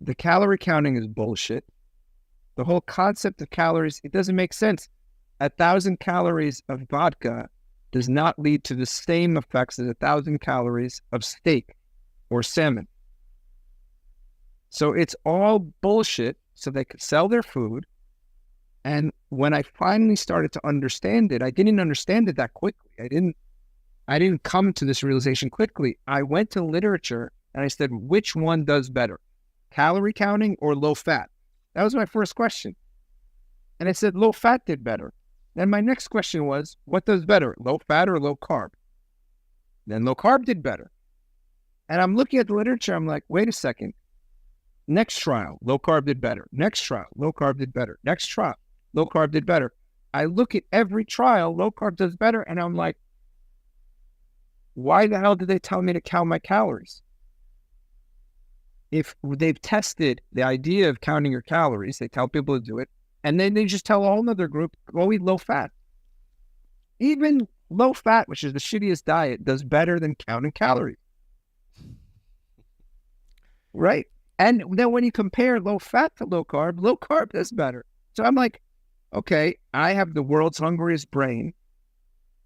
The calorie counting is bullshit. The whole concept of calories, it doesn't make sense. 1,000 calories of vodka does not lead to the same effects as 1,000 calories of steak or salmon. So it's all bullshit so they could sell their food. And when I finally started to understand it, I didn't understand it that quickly. I didn't come to this realization quickly. I went to literature and I said, which one does better? Calorie counting or low fat? That was my first question. And I said, low fat did better. Then my next question was, what does better, low fat or low carb? Then low carb did better. And I'm looking at the literature. I'm like, wait a second. Next trial, low carb did better. Next trial, low carb did better. Next trial, low carb did better. I look at every trial, low carb does better. And I'm like, why the hell did they tell me to count my calories? If they've tested the idea of counting your calories, they tell people to do it, and then they just tell a whole other group, go eat low fat. Even low fat, which is the shittiest diet, does better than counting calories. Right? And then when you compare low fat to low carb does better. So I'm like, okay, I have the world's hungriest brain.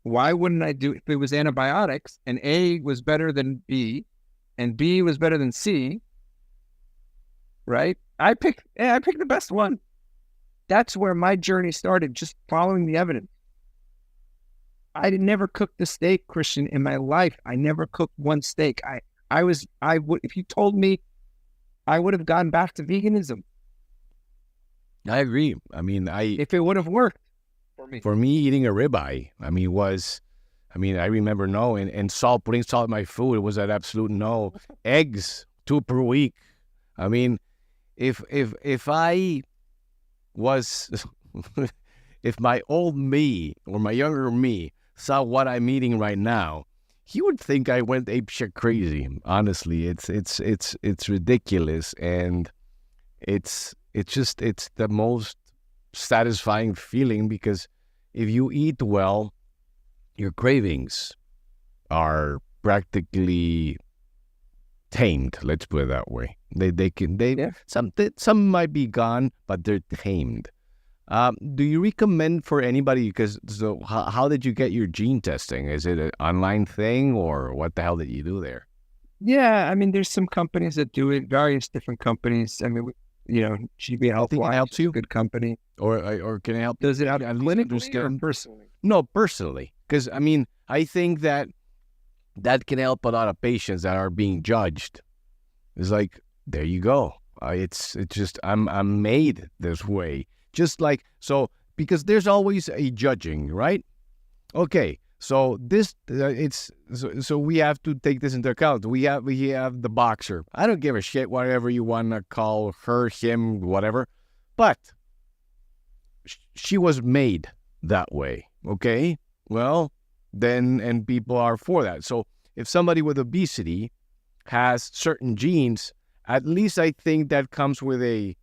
Why wouldn't I do, if it was antibiotics and A was better than B and B was better than C, right? I picked the best one. That's where my journey started, just following the evidence. I never cooked a steak, Christian, in my life. I never cooked one steak. I would, if you told me, I would have gone back to veganism. I agree. I mean, if it would have worked for me, eating a ribeye, I remember no, and putting salt in my food, it was an absolute no. Eggs, 2 per week. I mean, if I was, if my old me or my younger me saw what I'm eating right now, he would think I went apeshit crazy. Honestly, it's ridiculous, and it's the most satisfying feeling, because if you eat well, your cravings are practically tamed. Let's put it that way. Some might be gone, but they're tamed. Do you recommend for anybody, because how did you get your gene testing? Is it an online thing, or what the hell did you do there? Yeah, I mean, there's some companies that do it, various different companies. I mean, GB Health helps you. Good company. Or can it help? Does it help clinically or personally? No, personally. Because, I mean, I think that can help a lot of patients that are being judged. It's like, there you go. It's just, I'm made this way. Just like, so, because there's always a judging, right? Okay, so this, so we have to take this into account. We have the boxer. I don't give a shit whatever you want to call her, him, whatever. But she was made that way, okay? Well, then, and people are for that. So if somebody with obesity has certain genes, at least I think that comes with a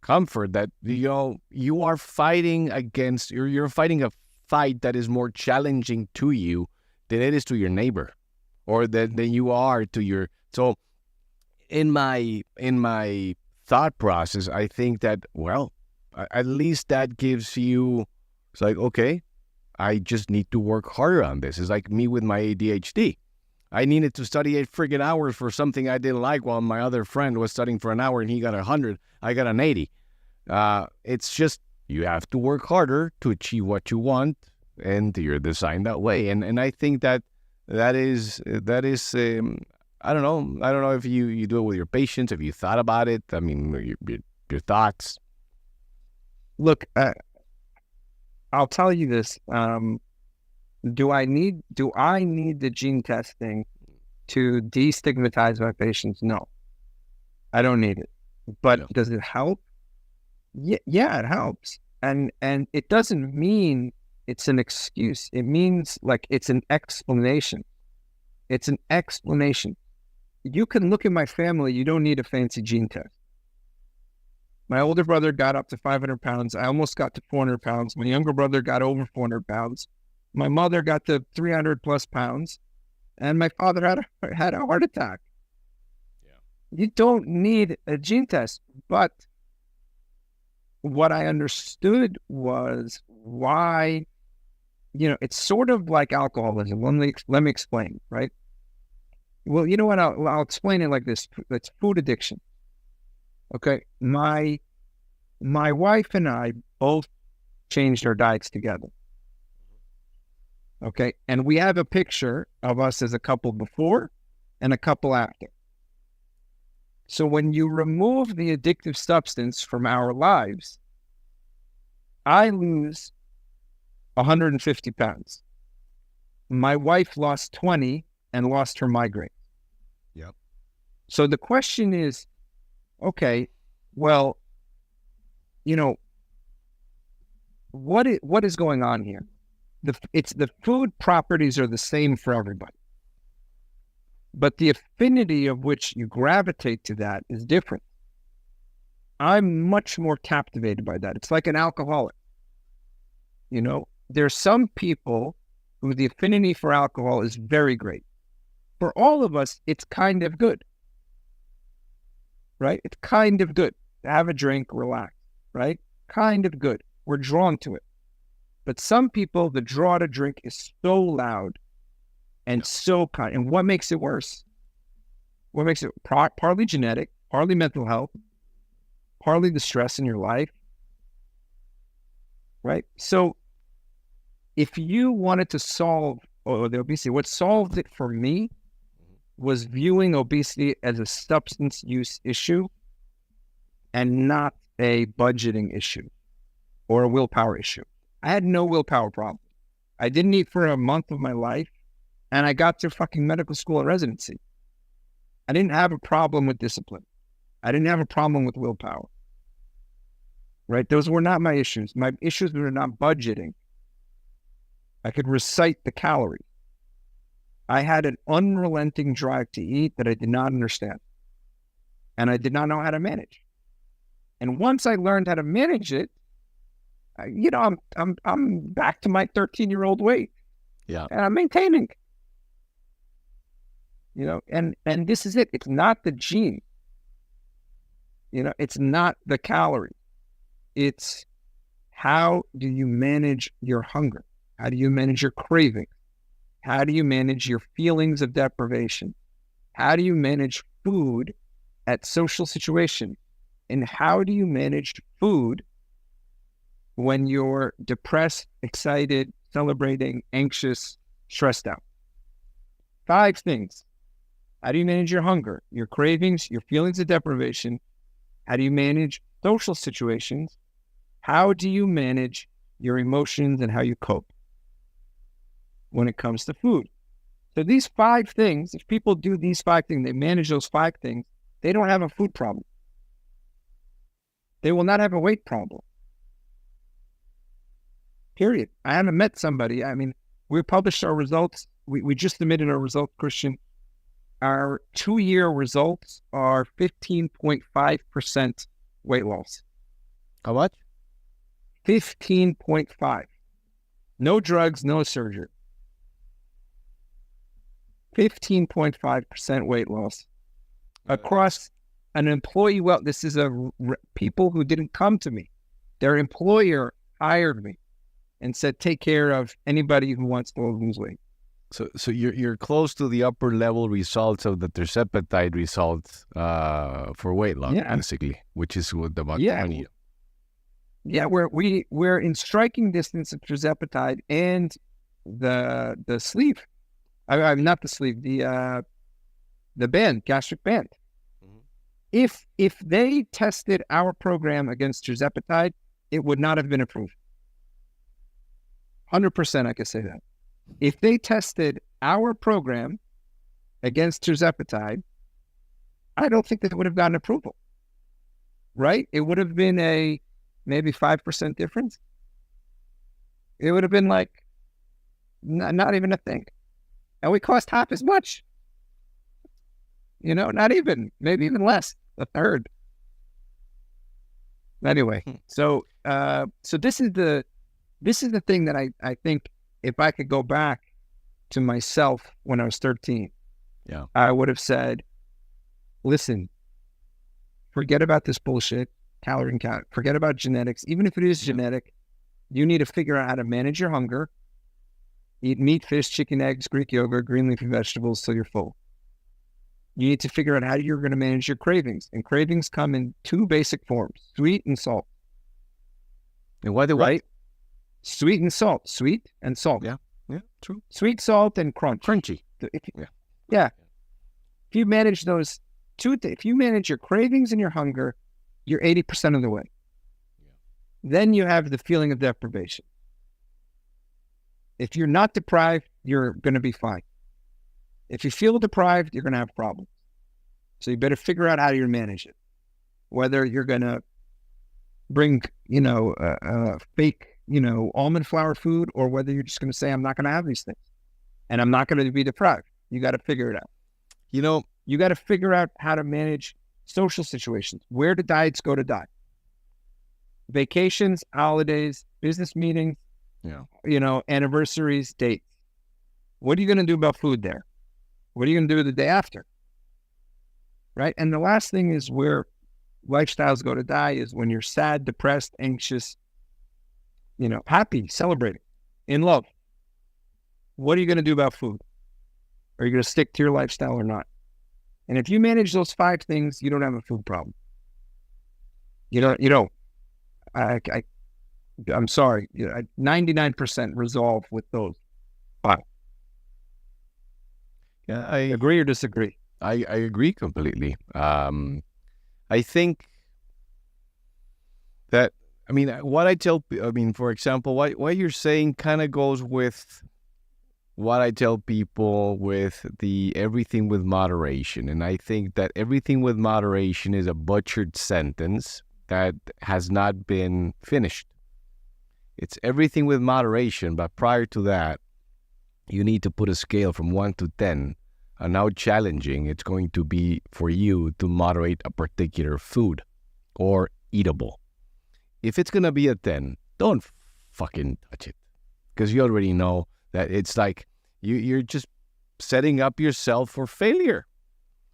comfort that, you are fighting against, you're fighting a fight that is more challenging to you than it is to your neighbor, or than you are to your. So in my thought process, I think that, well, at least that gives you, it's like, okay, I just need to work harder on this. It's like me with my ADHD. I needed to study 8 friggin' hours for something I didn't like, while my other friend was studying for an hour and he got 100. I got an 80. It's just, you have to work harder to achieve what you want, and you're designed that way. And I think that is I don't know if you do it with your patients, if you thought about it. I mean, your thoughts. Look, I'll tell you this. Do I need the gene testing to destigmatize my patients? No, I don't need it. But does it help? Yeah, it helps. And it doesn't mean it's an excuse. It means like it's an explanation. It's an explanation. You can look at my family. You don't need a fancy gene test. My older brother got up to 500 pounds. I almost got to 400 pounds. My younger brother got over 400 pounds. My mother got to 300 plus pounds. And my father had a heart attack. Yeah. You don't need a gene test. But what I understood was why, it's sort of like alcoholism. Let me explain, right? Well, you know what? I'll explain it like this. It's food addiction. Okay. My wife and I both changed our diets together. Okay. And we have a picture of us as a couple before and a couple after. So when you remove the addictive substance from our lives, I lose 150 pounds. My wife lost 20 and lost her migraine. Yep. So the question is, okay, well, what is going on here? The food properties are the same for everybody. But the affinity of which you gravitate to that is different. I'm much more captivated by that. It's like an alcoholic. There's some people who the affinity for alcohol is very great. For all of us, it's kind of good. Right? It's kind of good to have a drink, relax, right? Kind of good. We're drawn to it. But some people, the draw to drink is so loud and so kind. And what makes it worse? What makes it partly genetic, partly mental health, partly the stress in your life, right? So if you wanted to solve the obesity, what solved it for me was viewing obesity as a substance use issue and not a budgeting issue or a willpower issue. I had no willpower problem. I didn't eat for a month of my life, and I got to fucking medical school and residency. I didn't have a problem with discipline. I didn't have a problem with willpower. Right? Those were not my issues. My issues were not budgeting. I could recite the calories. I had an unrelenting drive to eat that I did not understand. And I did not know how to manage. And once I learned how to manage it, I'm back to my 13-year-old weight. Yeah. And I'm maintaining. And this is it. It's not the gene. It's not the calorie. It's how do you manage your hunger? How do you manage your craving? How do you manage your feelings of deprivation? How do you manage food at social situation? And how do you manage food when you're depressed, excited, celebrating, anxious, stressed out? 5 things. How do you manage your hunger, your cravings, your feelings of deprivation? How do you manage social situations? How do you manage your emotions and how you cope when it comes to food? So these 5 things, if people do these 5 things, they manage those 5 things, they don't have a food problem. They will not have a weight problem. Period. I haven't met somebody. I mean, we published our results. We just submitted our results, Christian. Our 2-year results are 15.5% weight loss. How much? 15.5. No drugs, no surgery. 15.5% weight loss across an employee. Well, this is people who didn't come to me. Their employer hired me and said, take care of anybody who wants to lose weight. So you're close to the upper level results of the tirzepatide results for weight loss, basically, which is what about 20. Yeah, we're in striking distance of tirzepatide and the sleeve. I'm not the sleeve, the band, gastric band. Mm-hmm. If they tested our program against tirzepatide, it would not have been approved. 100%, I can say that. If they tested our program against tirzepatide, I don't think that it would have gotten approval. right? It would have been a maybe 5% difference. It would have been like not even a thing. And we cost half as much. Not even, maybe even less, a third. Anyway, so this is the thing that I think if I could go back to myself when I was 13, I would have said, listen, forget about this bullshit, calorie count, forget about genetics. Even if it is genetic, you need to figure out how to manage your hunger, eat meat, fish, chicken, eggs, Greek yogurt, green leafy vegetables till you're full. You need to figure out how you're going to manage your cravings. And cravings come in two basic forms, sweet and salt. And what? Sweet and salt. Sweet and salt. Yeah, true. Sweet, salt, and crunchy. If you manage those if you manage your cravings and your hunger, you're 80% of the way. Then you have the feeling of deprivation. If you're not deprived, you're going to be fine. If you feel deprived, you're going to have problems. So you better figure out how you manage it. Whether you're going to bring, fake, almond flour food, or whether you're just going to say, I'm not going to have these things and I'm not going to be deprived. You got to figure it out. You got to figure out how to manage social situations. Where do diets go to die? Vacations, holidays, business meetings, anniversaries, dates. What are you going to do about food there? What are you going to do the day after? Right? And the last thing is where lifestyles go to die is when you're sad, depressed, anxious, happy, celebrating, in love. What are you going to do about food? Are you going to stick to your lifestyle or not? And if you manage those 5 things, you don't have a food problem. You don't. I'm sorry. 99% resolve with those 5. Yeah, I agree or disagree. I agree completely. I think that, for example, what you're saying kind of goes with what I tell people with the everything with moderation. And I think that everything with moderation is a butchered sentence that has not been finished. It's everything with moderation, but prior to that, you need to put a scale from 1 to 10 on how challenging it's going to be for you to moderate a particular food or eatable. If it's going to be a 10, don't fucking touch it. Because you already know that it's like you're just setting up yourself for failure.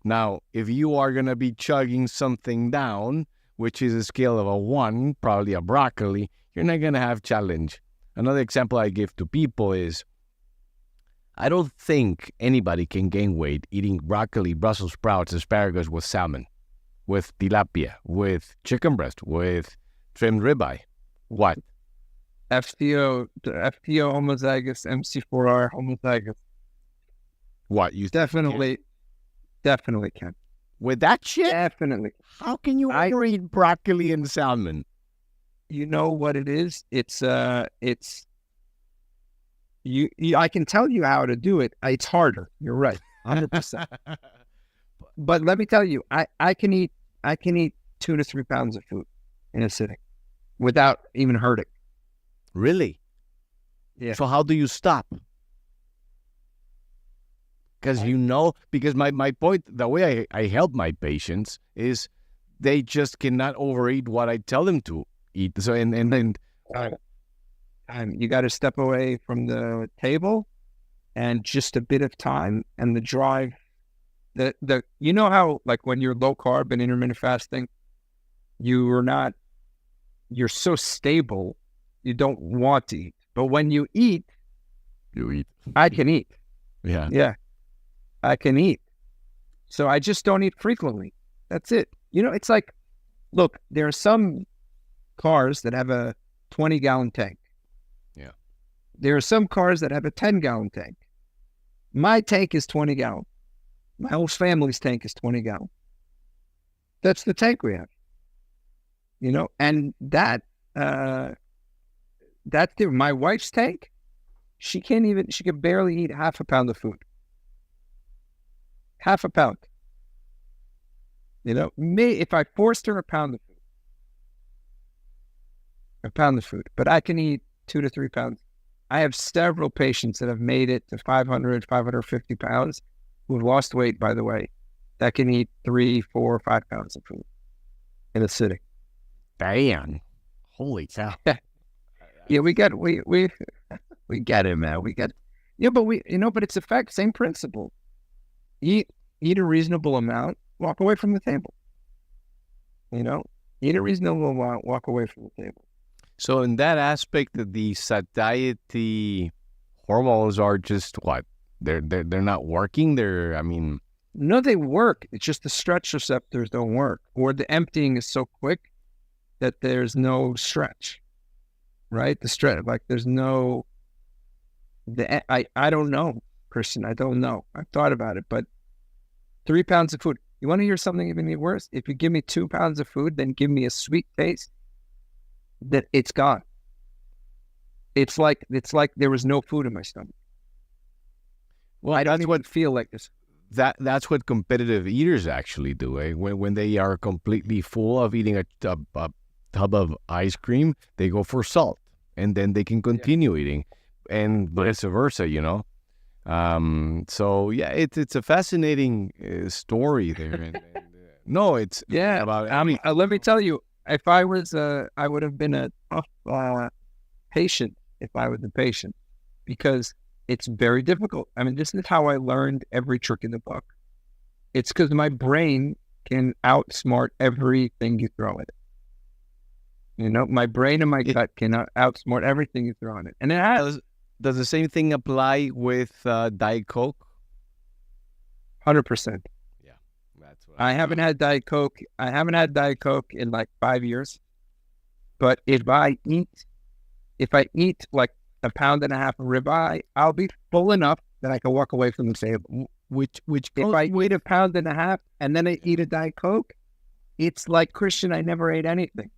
Now, if you are going to be chugging something down, which is a scale of a 1, probably a broccoli, you're not going to have challenge. Another example I give to people is, I don't think anybody can gain weight eating broccoli, Brussels sprouts, asparagus with salmon, with tilapia, with chicken breast, with trimmed ribeye. What? FTO homozygous, MC4R homozygous. What? You definitely can. With that shit? Definitely. How can you eat broccoli and salmon? You know what it is? I can tell you how to do it. It's harder. You're right. 100%. But let me tell you, I can eat 2 to 3 pounds of food in a sitting without even hurting. Really? Yeah. So how do you stop? Because my point, the way I help my patients is they just cannot overeat what I tell them to eat. So and then you got to step away from the table and just a bit of time and the drive. How like when you're low carb and intermittent fasting, you're so stable, you don't want to eat. But when you eat, I can eat. Yeah. Yeah. I can eat. So I just don't eat frequently. That's it. It's like, look, there are some cars that have a 20-gallon tank. Yeah. There are some cars that have a 10-gallon tank. My tank is 20 gallon. My whole family's tank is 20 gallon. That's the tank we have. And my wife's tank, she can barely eat half a pound of food. Half a pound. If I forced her a pound of food, a pound of food, but I can eat 2 to 3 pounds. I have several patients that have made it to 500, 550 pounds who've lost weight, by the way, that can eat 3, 4, 5 pounds of food in a sitting. Damn. Holy cow. Yeah, we get it, man. But it's same principle. Eat a reasonable amount, walk away from the table. Eat a reasonable amount, walk away from the table. So in that aspect, the satiety hormones are just what? They're not working. No, they work. It's just the stretch receptors don't work, or the emptying is so quick that there's no stretch. Right? The stretch, like there's no. I don't know, Christian. I don't know. I've thought about it, but 3 pounds of food. You want to hear something even worse? If you give me 2 pounds of food, then give me a sweet taste, that it's gone. It's like there was no food in my stomach. Well, I don't even feel like this. That's what competitive eaters actually do. Eh? When they are completely full of eating a tub of ice cream, they go for salt, and then they can continue eating, and vice versa. So yeah, it's a fascinating story there. No, it's about. Let me tell you, if I was, I would have been a tough patient if I was a patient, because it's very difficult. This is how I learned every trick in the book. It's because my brain can outsmart everything you throw at it. My brain and my gut can outsmart everything you throw at it, and it has. Does the same thing apply with Diet Coke? 100%. Yeah, that's what I haven't had Diet Coke. I haven't had Diet Coke in like 5 years. But if I eat like a pound and a half of ribeye, I'll be full enough that I can walk away from the table. Which if I eat a pound and a half and then I eat a Diet Coke, it's like, Christian, I never ate anything.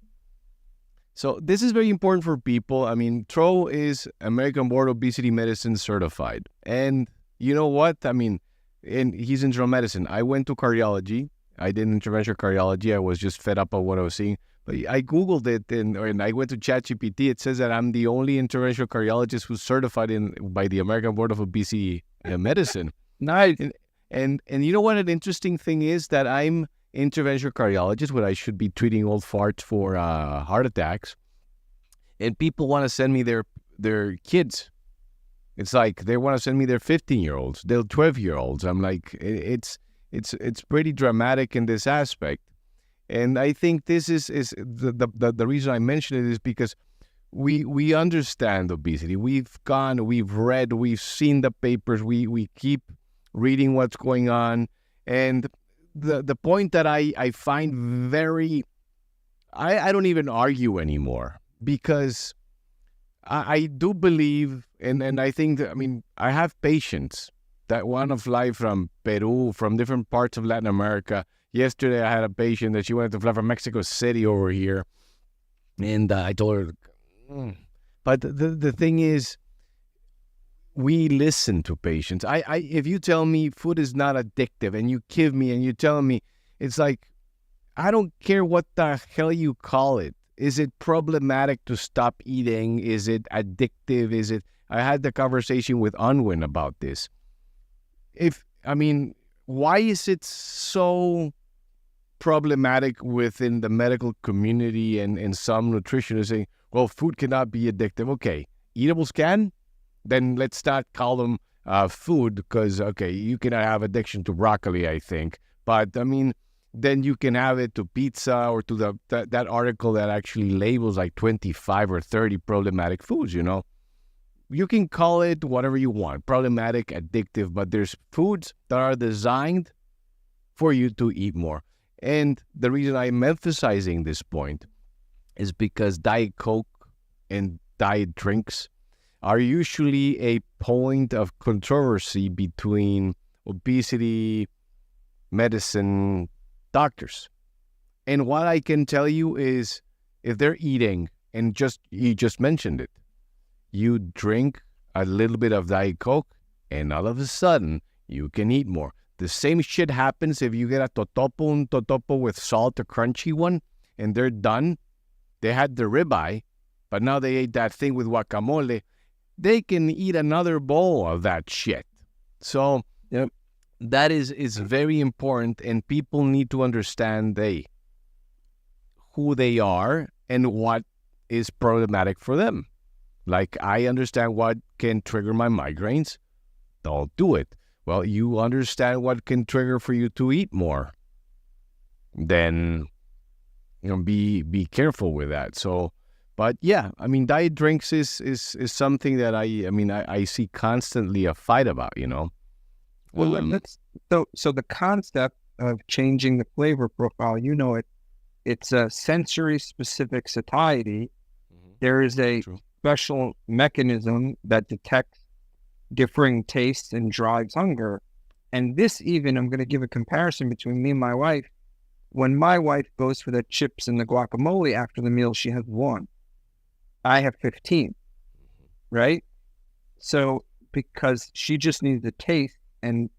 So this is very important for people. Tro is American Board of Obesity Medicine certified. And you know what? And he's internal medicine. I went to cardiology. I did interventional cardiology. I was just fed up of what I was seeing. But I Googled it and I went to ChatGPT. It says that I'm the only interventional cardiologist who's certified by the American Board of Obesity Medicine. Nice. And you know what an interesting thing is? That I'm interventional cardiologist, where I should be treating old farts for heart attacks, and people want to send me their kids. It's like they want to send me their 15-year-olds, their 12-year-olds. I'm like, it's pretty dramatic in this aspect, and I think this is the reason I mention it is because we understand obesity. We've read, we've seen the papers. We keep reading what's going on, and the point that I find I don't even argue anymore, because I do believe, and I think that, I have patients that want to fly from Peru, from different parts of Latin America. Yesterday I had a patient that she wanted to fly from Mexico City over here, and I told her, but the thing is, we listen to patients. If you tell me food is not addictive, and you give me and you tell me, it's like, I don't care what the hell you call it. Is it problematic to stop eating? Is it addictive? I had the conversation with Unwin about this. Why is it so problematic within the medical community and some nutritionists saying, well, food cannot be addictive? Okay, eatables can? Then let's not call them food, because, okay, you cannot have addiction to broccoli, I think. But, then you can have it to pizza or to that article that actually labels like 25 or 30 problematic foods, You can call it whatever you want, problematic, addictive, but there's foods that are designed for you to eat more. And the reason I'm emphasizing this point is because Diet Coke and diet drinks are usually a point of controversy between obesity medicine doctors. And what I can tell you is, if they're eating, and you just mentioned it, you drink a little bit of Diet Coke, and all of a sudden, you can eat more. The same shit happens if you get un totopo with salt, a crunchy one, and they're done. They had the ribeye, but now they ate that thing with guacamole, they can eat another bowl of that shit. So that is very important, and people need to understand who they are and what is problematic for them. Like, I understand what can trigger my migraines. Don't do it. Well, you understand what can trigger for you to eat more. Then, be careful with that. So, but yeah, I mean, diet drinks is something that I see constantly a fight about, Well, so the concept of changing the flavor profile, it's a sensory specific satiety. There is a special mechanism that detects differing tastes and drives hunger. And this even, I'm going to give a comparison between me and my wife. When my wife goes for the chips and the guacamole after the meal, she has 1. I have 15, right? So because she just needs the taste and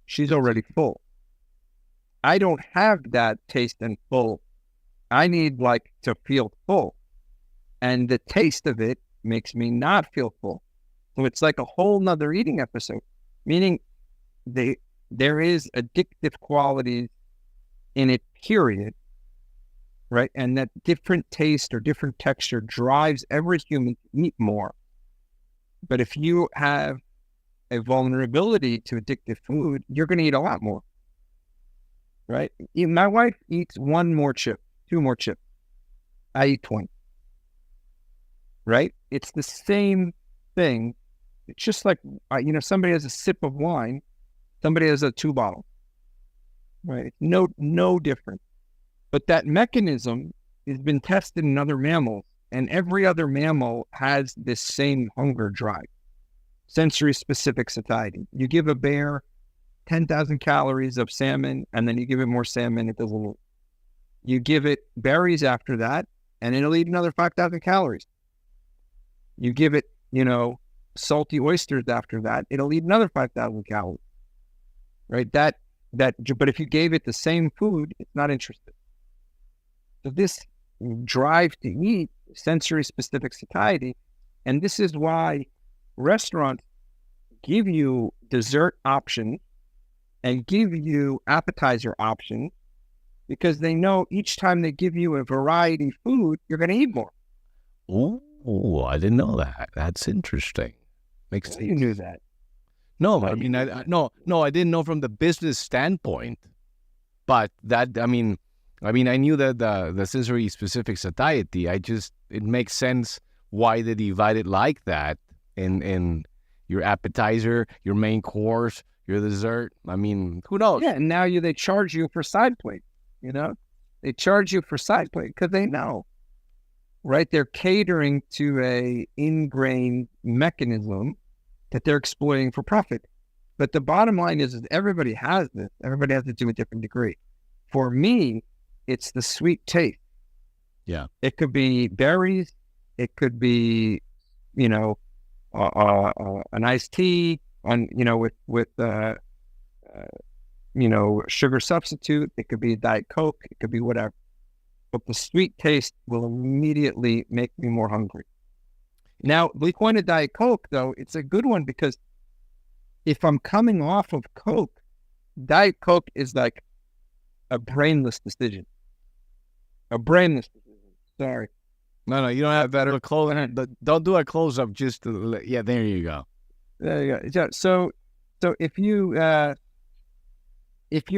she's already full. I don't have that taste and full. I need to feel full. And the taste of it makes me not feel full. So it's like a whole nother eating episode, meaning there is addictive qualities in it, period, right? And that different taste or different texture drives every human to eat more. But if you have a vulnerability to addictive food, you're going to eat a lot more, right? My wife eats 1 more chip, 2 more chips. I eat 20, right? It's the same thing. It's just like, somebody has a sip of wine, somebody has a 2 bottle, right? No different. But that mechanism has been tested in other mammals, and every other mammal has this same hunger drive, sensory specific satiety. You give a bear 10,000 calories of salmon, and then you give it more salmon, it doesn't. You give it berries after that, and it'll eat another 5,000 calories. You give it, salty oysters after that, it'll eat another 5,000 calories, right? But if you gave it the same food, it's not interested. So this drive to eat, sensory specific satiety, and this is why restaurants give you dessert options and give you appetizer options, because they know each time they give you a variety food, you're going to eat more. Oh, I didn't know that. That's interesting. Makes sense. You knew that. No, I mean, I didn't know from the business standpoint, but that, I mean, I knew that the sensory specific satiety, it makes sense why they divide it like that in your appetizer, your main course, your dessert. I mean, who knows? Yeah, and now they charge you for side plate, They charge you for side plate because they know, right? They're catering to a ingrained mechanism that they're exploiting for profit. But the bottom line is everybody has this. Everybody has it to a different degree. For me, it's the sweet taste. Yeah. It could be berries. It could be, an iced tea with sugar substitute. It could be Diet Coke. It could be whatever. But the sweet taste will immediately make me more hungry. Now, the point of Diet Coke, though, it's a good one because if I'm coming off of Coke, Diet Coke is like a brainless decision. A brainless decision. Sorry. No, you don't have better close. Don't do a close up. Just yeah, there you go. There you go. So if you're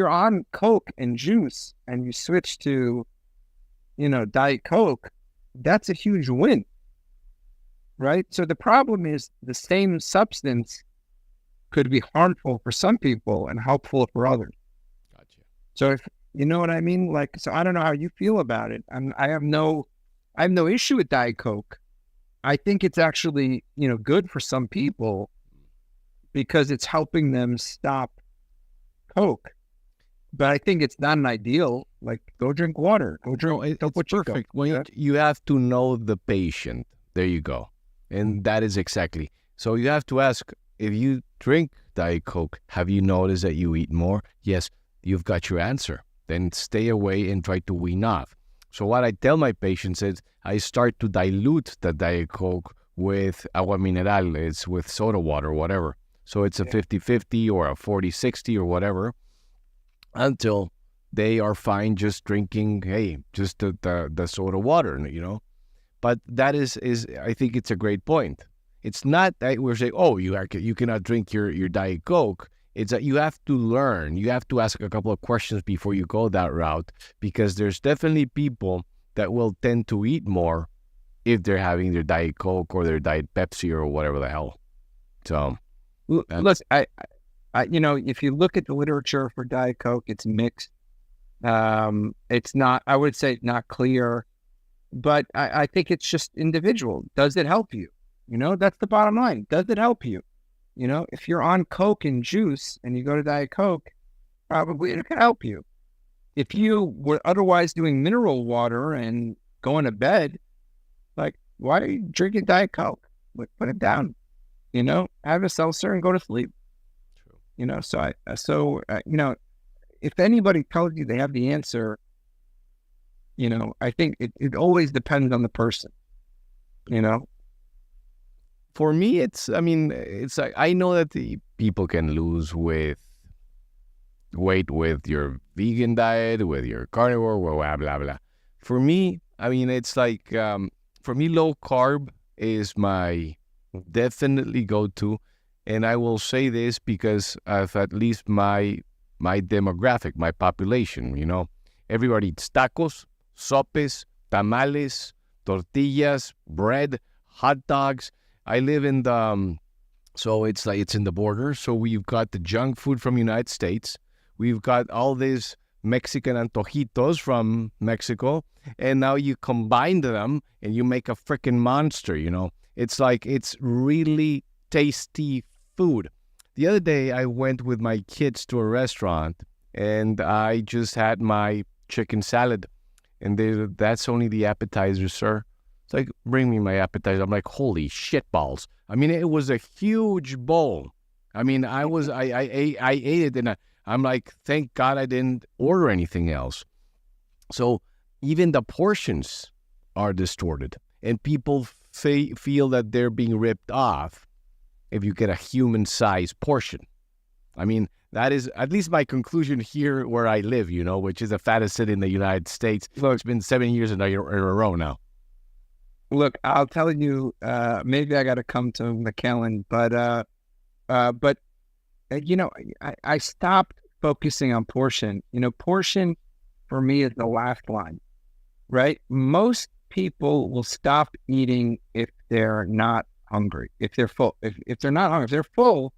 on Coke and juice and you switch to, Diet Coke, that's a huge win, right? So the problem is the same substance could be harmful for some people and helpful for others. Gotcha. So if you know what I mean, so I don't know how you feel about it. I have no issue with Diet Coke. I think it's actually, good for some people because it's helping them stop Coke. But I think it's not an ideal. Go drink water. Go drink. It's perfect. Well, you have to know the patient. There you go. And that is exactly. So you have to ask, if you drink Diet Coke, have you noticed that you eat more? Yes, you've got your answer. Then stay away and try to wean off. So what I tell my patients is I start to dilute the Diet Coke with agua mineral, it's with soda water or whatever. So it's a 50-50 or a 40-60 or whatever until they are fine just drinking, just the soda water, But that is I think it's a great point. It's not that we're saying, you cannot drink your Diet Coke. It's that you have to learn. You have to ask a couple of questions before you go that route, because there's definitely people that will tend to eat more if they're having their Diet Coke or their Diet Pepsi or whatever the hell. So, look, I if you look at the literature for Diet Coke, it's mixed. It's not, I would say, not clear, but I think it's just individual. Does it help you? That's the bottom line. Does it help you? If you're on Coke and juice and you go to Diet Coke, probably it can help you. If you were otherwise doing mineral water and going to bed, like, why are you drinking Diet Coke? Put it down, have a seltzer and go to sleep. True. If anybody tells you they have the answer, I think it always depends on the person, For me, it's like, I know that the people can lose weight with your vegan diet, with your carnivore, blah, blah, blah. For me, it's like, for me, low carb is my definitely go-to. And I will say this because of at least my demographic, my population, everybody eats tacos, sopes, tamales, tortillas, bread, hot dogs. I live in so it's in the border. So we've got the junk food from United States. We've got all these Mexican antojitos from Mexico. And now you combine them and you make a freaking monster, It's like, it's really tasty food. The other day, I went with my kids to a restaurant and I just had my chicken salad. And that's only the appetizer, sir. It's like, bring me my appetizer. I'm like, holy shit balls. It was a huge bowl. I ate it and I'm like, thank God I didn't order anything else. So even the portions are distorted and people feel that they're being ripped off if you get a human-sized portion. That is at least my conclusion here where I live, which is the fattest city in the United States. Look, it's been 7 years in a row now. Look, I'll tell you, maybe I got to come to McAllen, but I stopped focusing on portion. Portion for me is the last line, right? Most people will stop eating if they're not hungry, if they're full. If they're not hungry, if they're full,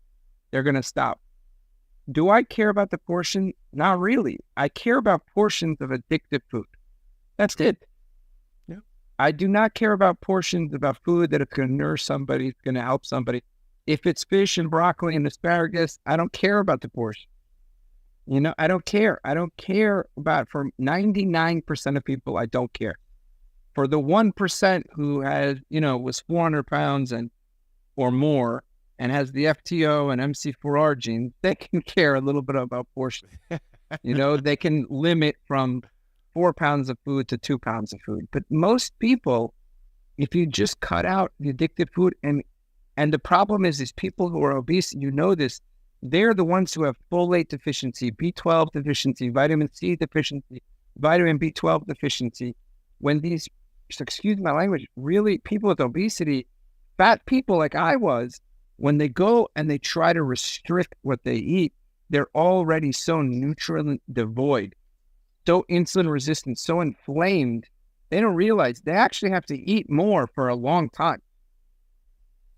they're going to stop. Do I care about the portion? Not really. I care about portions of addictive food. That's it. Yeah. I do not care about portions about food that it's going to nourish somebody, it's going to help somebody. If it's fish and broccoli and asparagus, I don't care about the portion. I don't care. I don't care about, for 99% of people, I don't care. For the 1% who has, was 400 pounds or more and has the FTO and MC4R genes, they can care a little bit about portion. They can limit from 4 pounds of food to 2 pounds of food. But most people, if you just cut out the addictive food, and the problem is people who are obese, this, they're the ones who have folate deficiency, B12 deficiency, vitamin C deficiency, vitamin B12 deficiency. When these, excuse my language, really people with obesity, fat people like I was, when they go and they try to restrict what they eat, they're already so nutrient devoid, so insulin resistant, so inflamed, they don't realize they actually have to eat more for a long time.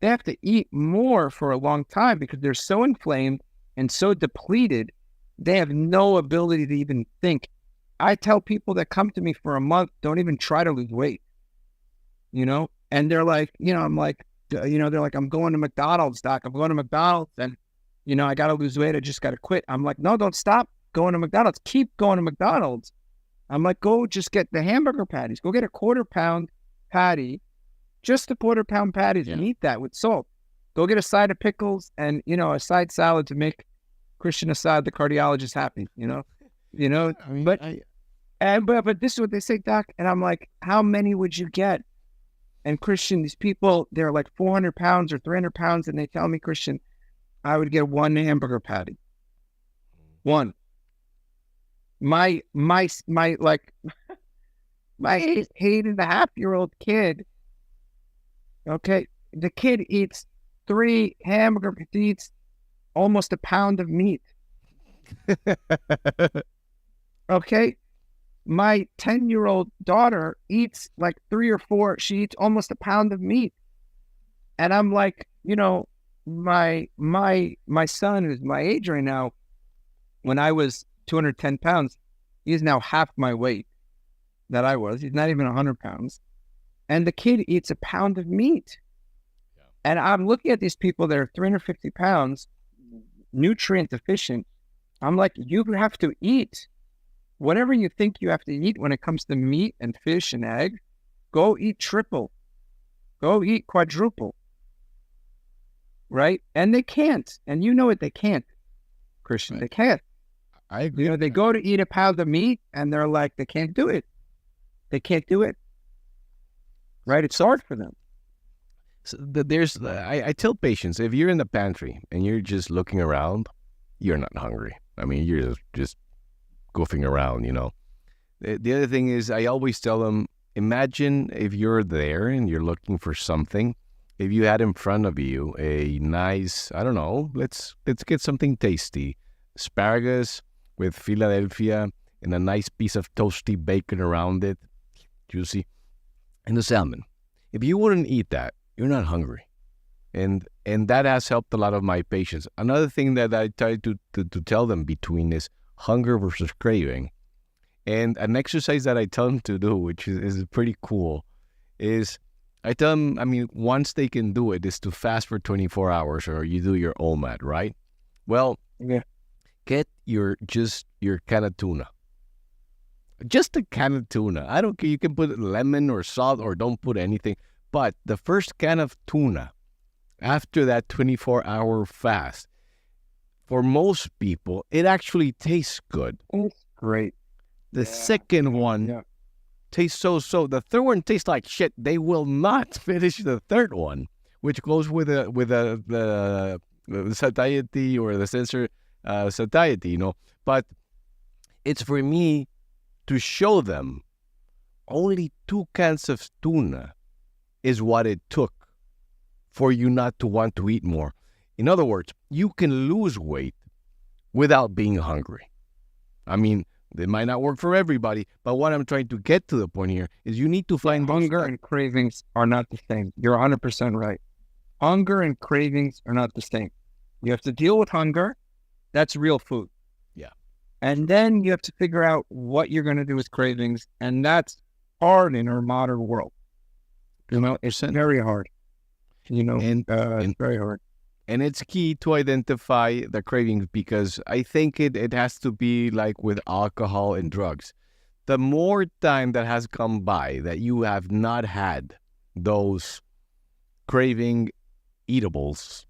They have to eat more for a long time because they're so inflamed and so depleted, they have no ability to even think. I tell people that come to me for a month, don't even try to lose weight, and they're like, I'm like, they're like, I'm going to McDonald's, doc. I'm going to McDonald's and, I got to lose weight. I just got to quit. I'm like, no, don't stop going to McDonald's. Keep going to McDonald's. I'm like, go just get the hamburger patties. Go get a 1/4 pound patty, just a 1/4 pound patties, and eat that with salt. Go get a side of pickles and, a side salad to make Christian Assad, the cardiologist, happy, And but this is what they say, Doc. And I'm like, how many would you get? And Christian, these people, they're like 400 pounds or 300 pounds. And they tell me, Christian, I would get one hamburger patty. One. My like my 8.5-year-old kid. Okay. The kid eats 3 hamburgers, he eats almost a pound of meat. Okay. My 10-year-old daughter eats like 3 or 4. She eats almost a pound of meat. And I'm like, my son, who's my age right now, when I was 210 pounds, he's now half my weight that I was. He's not even 100 pounds. And the kid eats a pound of meat. Yeah. And I'm looking at these people that are 350 pounds, nutrient deficient. I'm like, you have to eat. Whatever you think you have to eat when it comes to meat and fish and egg, go eat triple. Go eat quadruple. Right? And they can't. And you know it, they can't, Christian. Right. They can't. I agree. They go to eat a pound of meat and they're like, they can't do it. They can't do it. Right? It's hard for them. So I tell patients, if you're in the pantry and you're just looking around, you're not hungry. I mean, you're just goofing around, The other thing is, I always tell them, imagine if you're there and you're looking for something. If you had in front of you a nice, I don't know, let's get something tasty. Asparagus with Philadelphia and a nice piece of toasty bacon around it, juicy, and the salmon. If you wouldn't eat that, you're not hungry. And that has helped a lot of my patients. Another thing that I try to tell them between is hunger versus craving. And an exercise that I tell them to do, which is pretty cool, is I tell them, once they can do it, is to fast for 24 hours or you do your OMAD, right? Well, yeah. Get your can of tuna. Just a can of tuna. I don't care. You can put lemon or salt or don't put anything. But the first can of tuna, after that 24-hour fast, for most people, it actually tastes good. It's great. The second one tastes so. The third one tastes like shit. They will not finish the third one, which goes with the satiety or the sensor satiety, But it's for me to show them only 2 cans of tuna is what it took for you not to want to eat more. In other words, you can lose weight without being hungry. It might not work for everybody, but what I'm trying to get to the point here is you need to find hunger and cravings are not the same. You're 100% right. Hunger and cravings are not the same. You have to deal with hunger. That's real food. Yeah. And then you have to figure out what you're going to do with cravings. And that's hard in our modern world. It's very hard. It's very hard. And it's key to identify the cravings because I think it has to be like with alcohol and drugs. The more time that has come by that you have not had those craving eatables,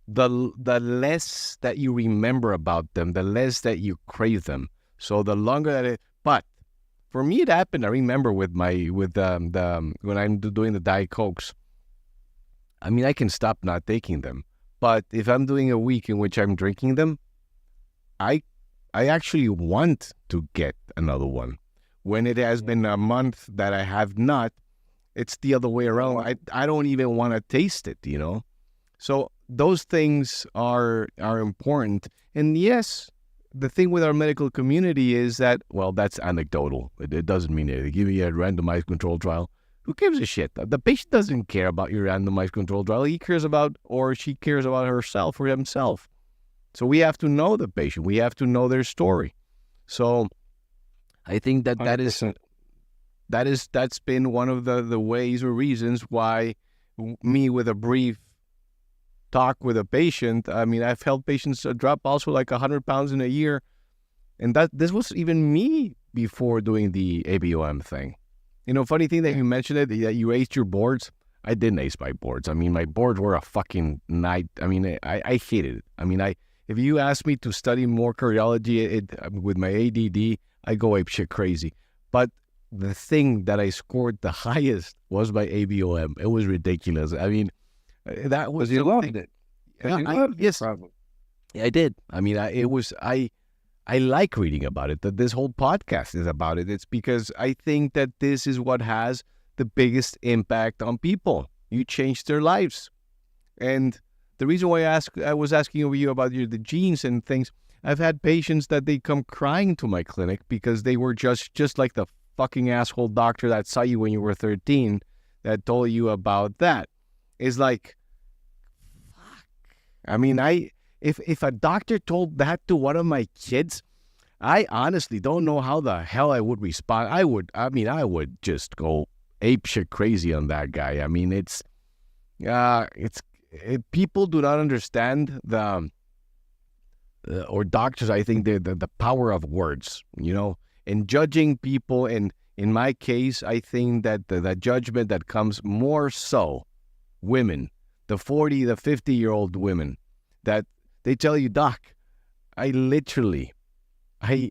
the less that you remember about them, the less that you crave them. So the longer that but for me it happened. I remember with the when I'm doing the Diet Cokes, I can stop not taking them. But if I'm doing a week in which I'm drinking them, I actually want to get another one. When it has been a month that I have not, it's the other way around. I don't even want to taste it, So those things are important. And yes, the thing with our medical community is that, well, that's anecdotal. It doesn't mean it. They give you a randomized control trial. Who gives a shit? The patient doesn't care about your randomized control trial. He cares about, or she cares about herself or himself. So we have to know the patient. We have to know their story. So I think that's been one of the ways or reasons why me with a brief talk with a patient, I've helped patients drop also like 100 pounds in a year. And this was even me before doing the ABOM thing. Funny thing that you mentioned that you aced your boards. I didn't ace my boards. My boards were a fucking night. I hated it. If you asked me to study more cardiology with my ADD, I go ape shit crazy. But the thing that I scored the highest was my ABOM. It was ridiculous. I mean, that was you loved it. Yes, probably. I did. I mean, I like reading about it. That this whole podcast is about it. It's because I think that this is what has the biggest impact on people. You change their lives, and the reason why I was asking you about the genes and things. I've had patients that they come crying to my clinic because they were just like the fucking asshole doctor that saw you when you were 13 that told you about that. It's like, fuck. I mean, if a doctor told that to one of my kids, I honestly don't know how the hell I would respond. I would just go apeshit crazy on that guy. I mean, people do not understand or doctors, I think, the power of words, and judging people. And in my case, I think that the judgment that comes more so, women, the 40, the 50-year-old women, that they tell you, Doc, I literally, I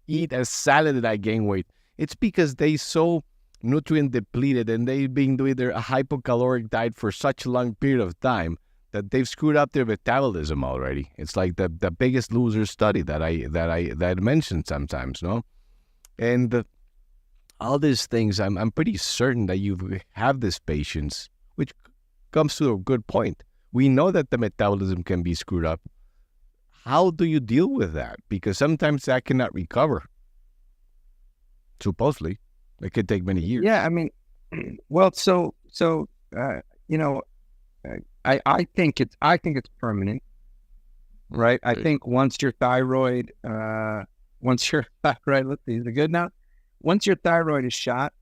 eat a salad and I gain weight. It's because they so nutrient depleted and they've been doing their hypocaloric diet for such a long period of time that they've screwed up their metabolism already. It's like the biggest loser study that I mentioned sometimes, no? And all these things, I'm pretty certain that you have this patience, which comes to a good point. We know that the metabolism can be screwed up. How do you deal with that? Because sometimes that cannot recover. Supposedly, it could take many years. Yeah, I mean, well, I think it's permanent, right? I think once your thyroid, let's see, is it good now? Once your thyroid is shot,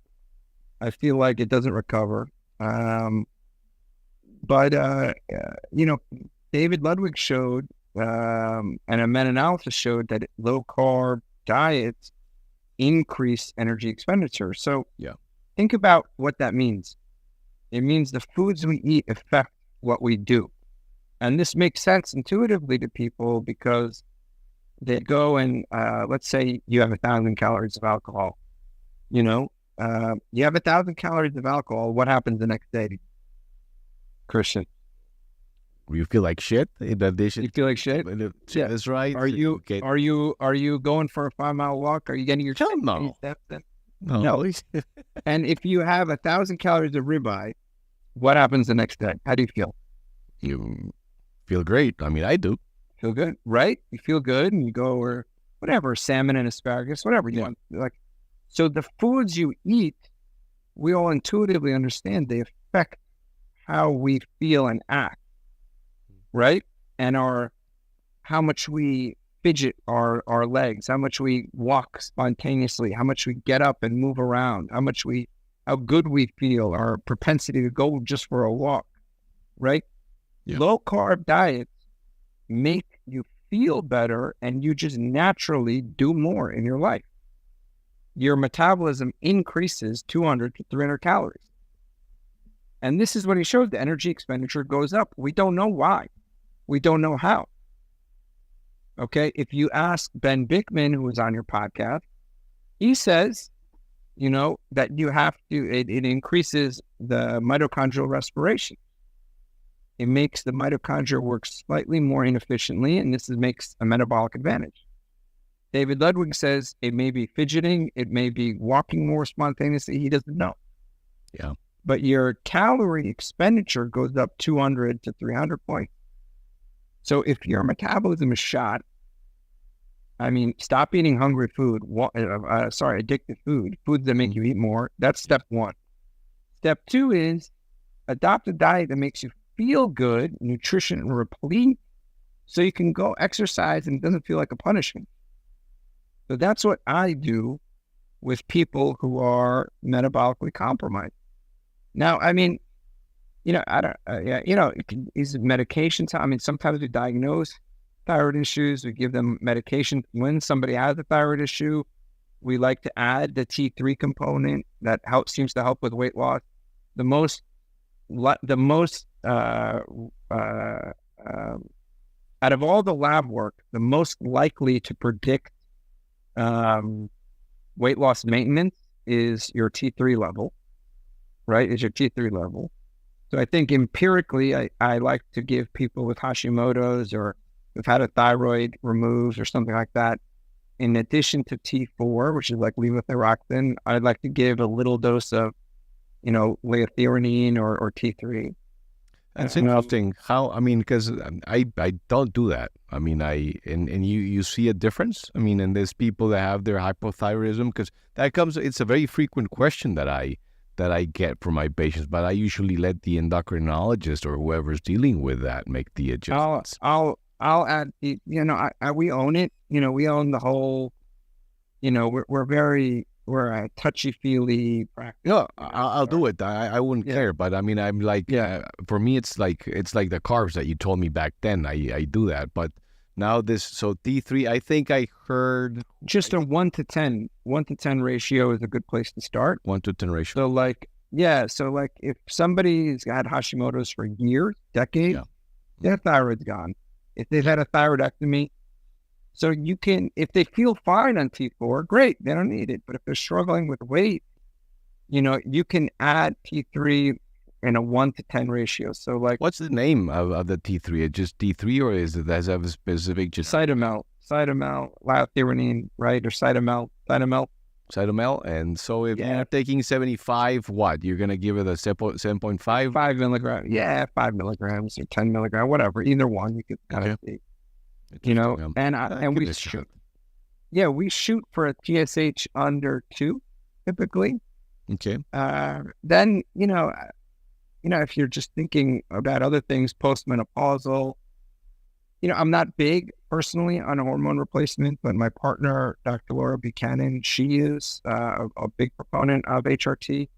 I feel like it doesn't recover. But David Ludwig showed, and a meta-analysis showed that low-carb diets increase energy expenditure. So think about what that means. It means the foods we eat affect what we do. And this makes sense intuitively to people because they go and, let's say you have 1,000 calories of alcohol. You have 1,000 calories of alcohol. What happens the next day, Christian? You feel like shit in addition. You feel like shit? Yeah, that's right. Are you going for a 5-mile walk? Are you getting your steps in? No. And if you have 1,000 calories of ribeye, what happens the next day? How do you feel? You feel great. I mean, I do. Feel good, right? You feel good, and you go or whatever, salmon and asparagus, whatever you want. Like, so the foods you eat, we all intuitively understand they affect how we feel and act, right? And how much we fidget our legs, how much we walk spontaneously, how much we get up and move around, how good we feel, our propensity to go just for a walk, right? Yeah. Low carb diets make you feel better and you just naturally do more in your life. Your metabolism increases 200 to 300 calories. And this is what he showed. The energy expenditure goes up. We don't know why. We don't know how. Okay. If you ask Ben Bickman, who was on your podcast, he says, that you have to, it increases the mitochondrial respiration. It makes the mitochondria work slightly more inefficiently, and this makes a metabolic advantage. David Ludwig says it may be fidgeting, it may be walking more spontaneously, he doesn't know. Yeah. But your calorie expenditure goes up 200 to 300 points. So if your metabolism is shot, stop eating hungry food, addictive food, foods that make you eat more. That's step one. Step two is adopt a diet that makes you feel good, nutrition replete, so you can go exercise and it doesn't feel like a punishment. So that's what I do with people who are metabolically compromised. Now, is it medications? Sometimes we diagnose thyroid issues. We give them medication. When somebody has a thyroid issue, we like to add the T3 component that seems to help with weight loss. Out of all the lab work, the most likely to predict Weight loss maintenance is your T3 level, right? Is your T3 level. So I think empirically, I like to give people with Hashimoto's or who've had a thyroid removed or something like that, in addition to T4, which is like levothyroxine, I'd like to give a little dose of, liothyronine or T3. That's interesting. How, I mean, because I don't do that. I mean, and you see a difference? I mean, and there's people that have their hypothyroidism, because it's a very frequent question that I get from my patients, but I usually let the endocrinologist or whoever's dealing with that make the adjustments. I'll add, we own it. We own the whole, we're a touchy-feely practice. No, I'll do it. I wouldn't care, but I mean, I'm like, for me, it's like the carbs that you told me back then. I do that, but now so T3, I think I heard just a 1 to 10 ratio is a good place to start. 1 to 10 ratio. So if somebody's had Hashimoto's for years, decades, their thyroid's gone. If they've had a thyroidectomy, so you can, if they feel fine on T4, great, they don't need it. But if they're struggling with weight, you can add T3 in a 1 to 10 ratio. So what's the name of the T3? It's just T3, or does it have a specific? Cytomel, liothyronine, right? Or cytomel. Cytomel. And so if you're taking 75, what? You're going to give it a 7.5? 5 milligrams. Yeah, 5 milligrams or 10 milligrams, whatever. Either one, you could kind of see. And we shoot. Yeah, we shoot for a TSH under 2, typically. Okay. Then, if you're just thinking about other things, postmenopausal, I'm not big personally on hormone replacement, but my partner, Dr. Laura Buchanan, she is a big proponent of HRT.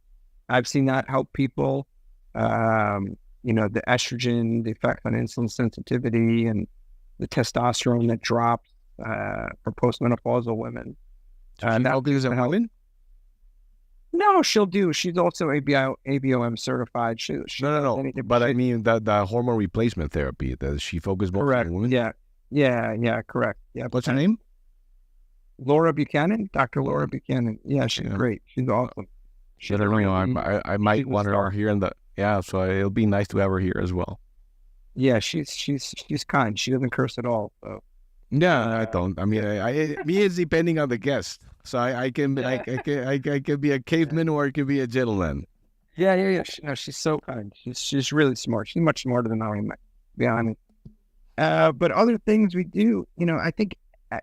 I've seen that help people. The estrogen, the effect on insulin sensitivity, and the testosterone that drops for postmenopausal women. That gives a woman? No, she'll do. She's also ABOM certified. No. But I mean the hormone replacement therapy. Does she focus more on women? Yeah, correct. Yeah. What's her name? Laura Buchanan, Dr. Laura Buchanan. Yeah, she's great. She's awesome. I might want her here so it'll be nice to have her here as well. Yeah, she's kind. She doesn't curse at all. So. Yeah, I don't. I mean, me is depending on the guest. So I can be a caveman or I can be a gentleman. Yeah. She's so kind. She's really smart. She's much smarter than I am, to be honest. But other things we do, I think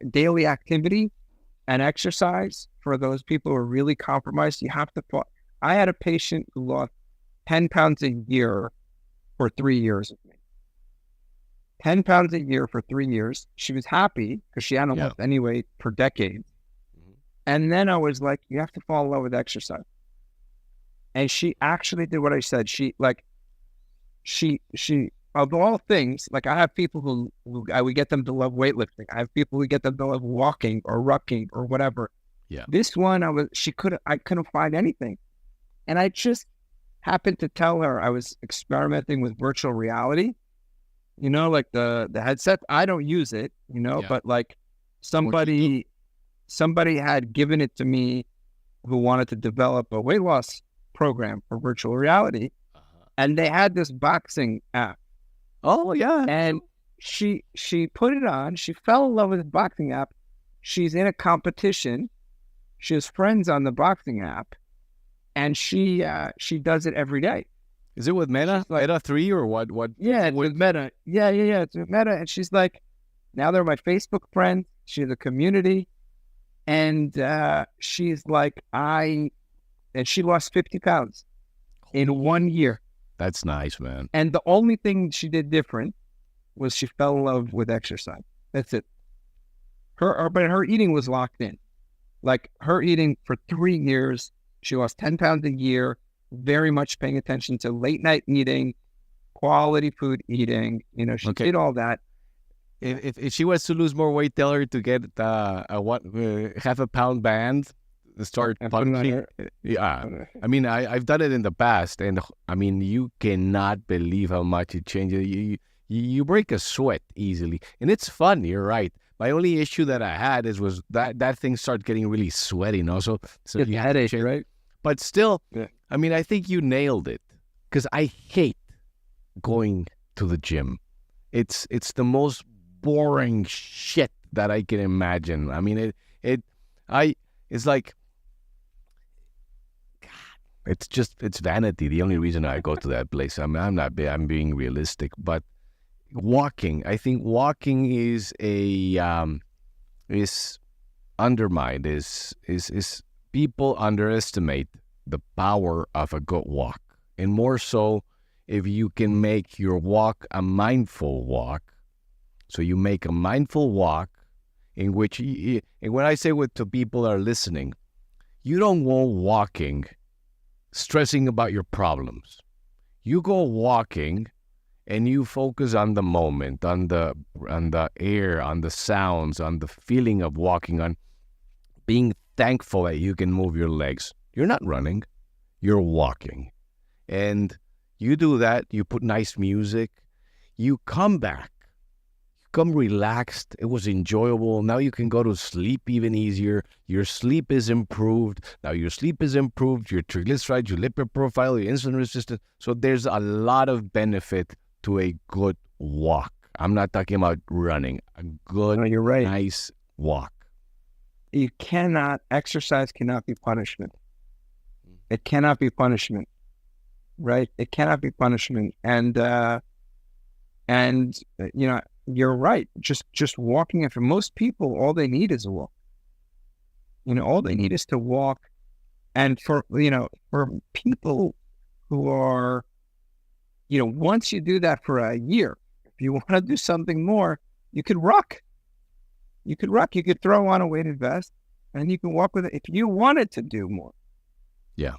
daily activity and exercise for those people who are really compromised. You have to. I had a patient who lost 10 pounds a year for 3 years with me. 10 pounds a year for 3 years. She was happy because she hadn't lost any weight for decades. And then I was like, you have to fall in love with exercise. And she actually did what I said. She of all things, like I have people who I would get them to love weightlifting. I have people who get them to love walking or rucking or whatever. Yeah. This one, I couldn't find anything. And I just happened to tell her I was experimenting with virtual reality. Like the headset. I don't use it, but like somebody had given it to me who wanted to develop a weight loss program for virtual reality. And they had this boxing app. Oh, yeah. And she put it on. She fell in love with the boxing app. She's in a competition. She has friends on the boxing app. And she does it every day. Is it with Meta? Like, Meta 3 or what? Yeah, it's with Meta. Yeah. It's with Meta. And she's like, now they're my Facebook friends. She has a community. And she's like, and she lost 50 pounds in 1 year. That's nice, man. And the only thing she did different was she fell in love with exercise. That's it. But her eating was locked in. Like her eating for 3 years, she lost 10 pounds a year, very much paying attention to late night eating, quality food eating. She did all that. If she was to lose more weight, tell her to get half a pound band. Start punching. Yeah, I mean, I've done it in the past, and I mean, you cannot believe how much it changes. You break a sweat easily, and it's fun. You're right, My only issue that I had was that thing started getting really sweaty, So you had it, right? But still, I mean, I think you nailed it, because I hate going to the gym. It's the most boring shit that I can imagine. I mean, it's like, it's vanity. The only reason I go to that place, I'm being realistic, but walking, I think walking is undermined, is people underestimate the power of a good walk. And more so if you can make your walk a mindful walk. So you make a mindful walk in which, and when I say to people that are listening, you don't go walking stressing about your problems. You go walking and you focus on the moment, on the air, on the sounds, on the feeling of walking, on being thankful that you can move your legs. You're not running, you're walking. And you do that, you put nice music, you come back, you come relaxed, it was enjoyable. Now you can go to sleep even easier. Your sleep is improved. Now your sleep is improved, your triglycerides, your lipid profile, your insulin resistance. So there's a lot of benefit to a good walk. I'm not talking about running. A good, you're right. Nice walk. Exercise cannot be punishment. It cannot be punishment, right? It cannot be punishment. And you're right. Just walking. For most people, all they need is a walk. All they need is to walk. And for people who are, once you do that for a year, if you want to do something more, you could ruck. You could throw on a weighted vest and you can walk with it if you wanted to do more. Yeah.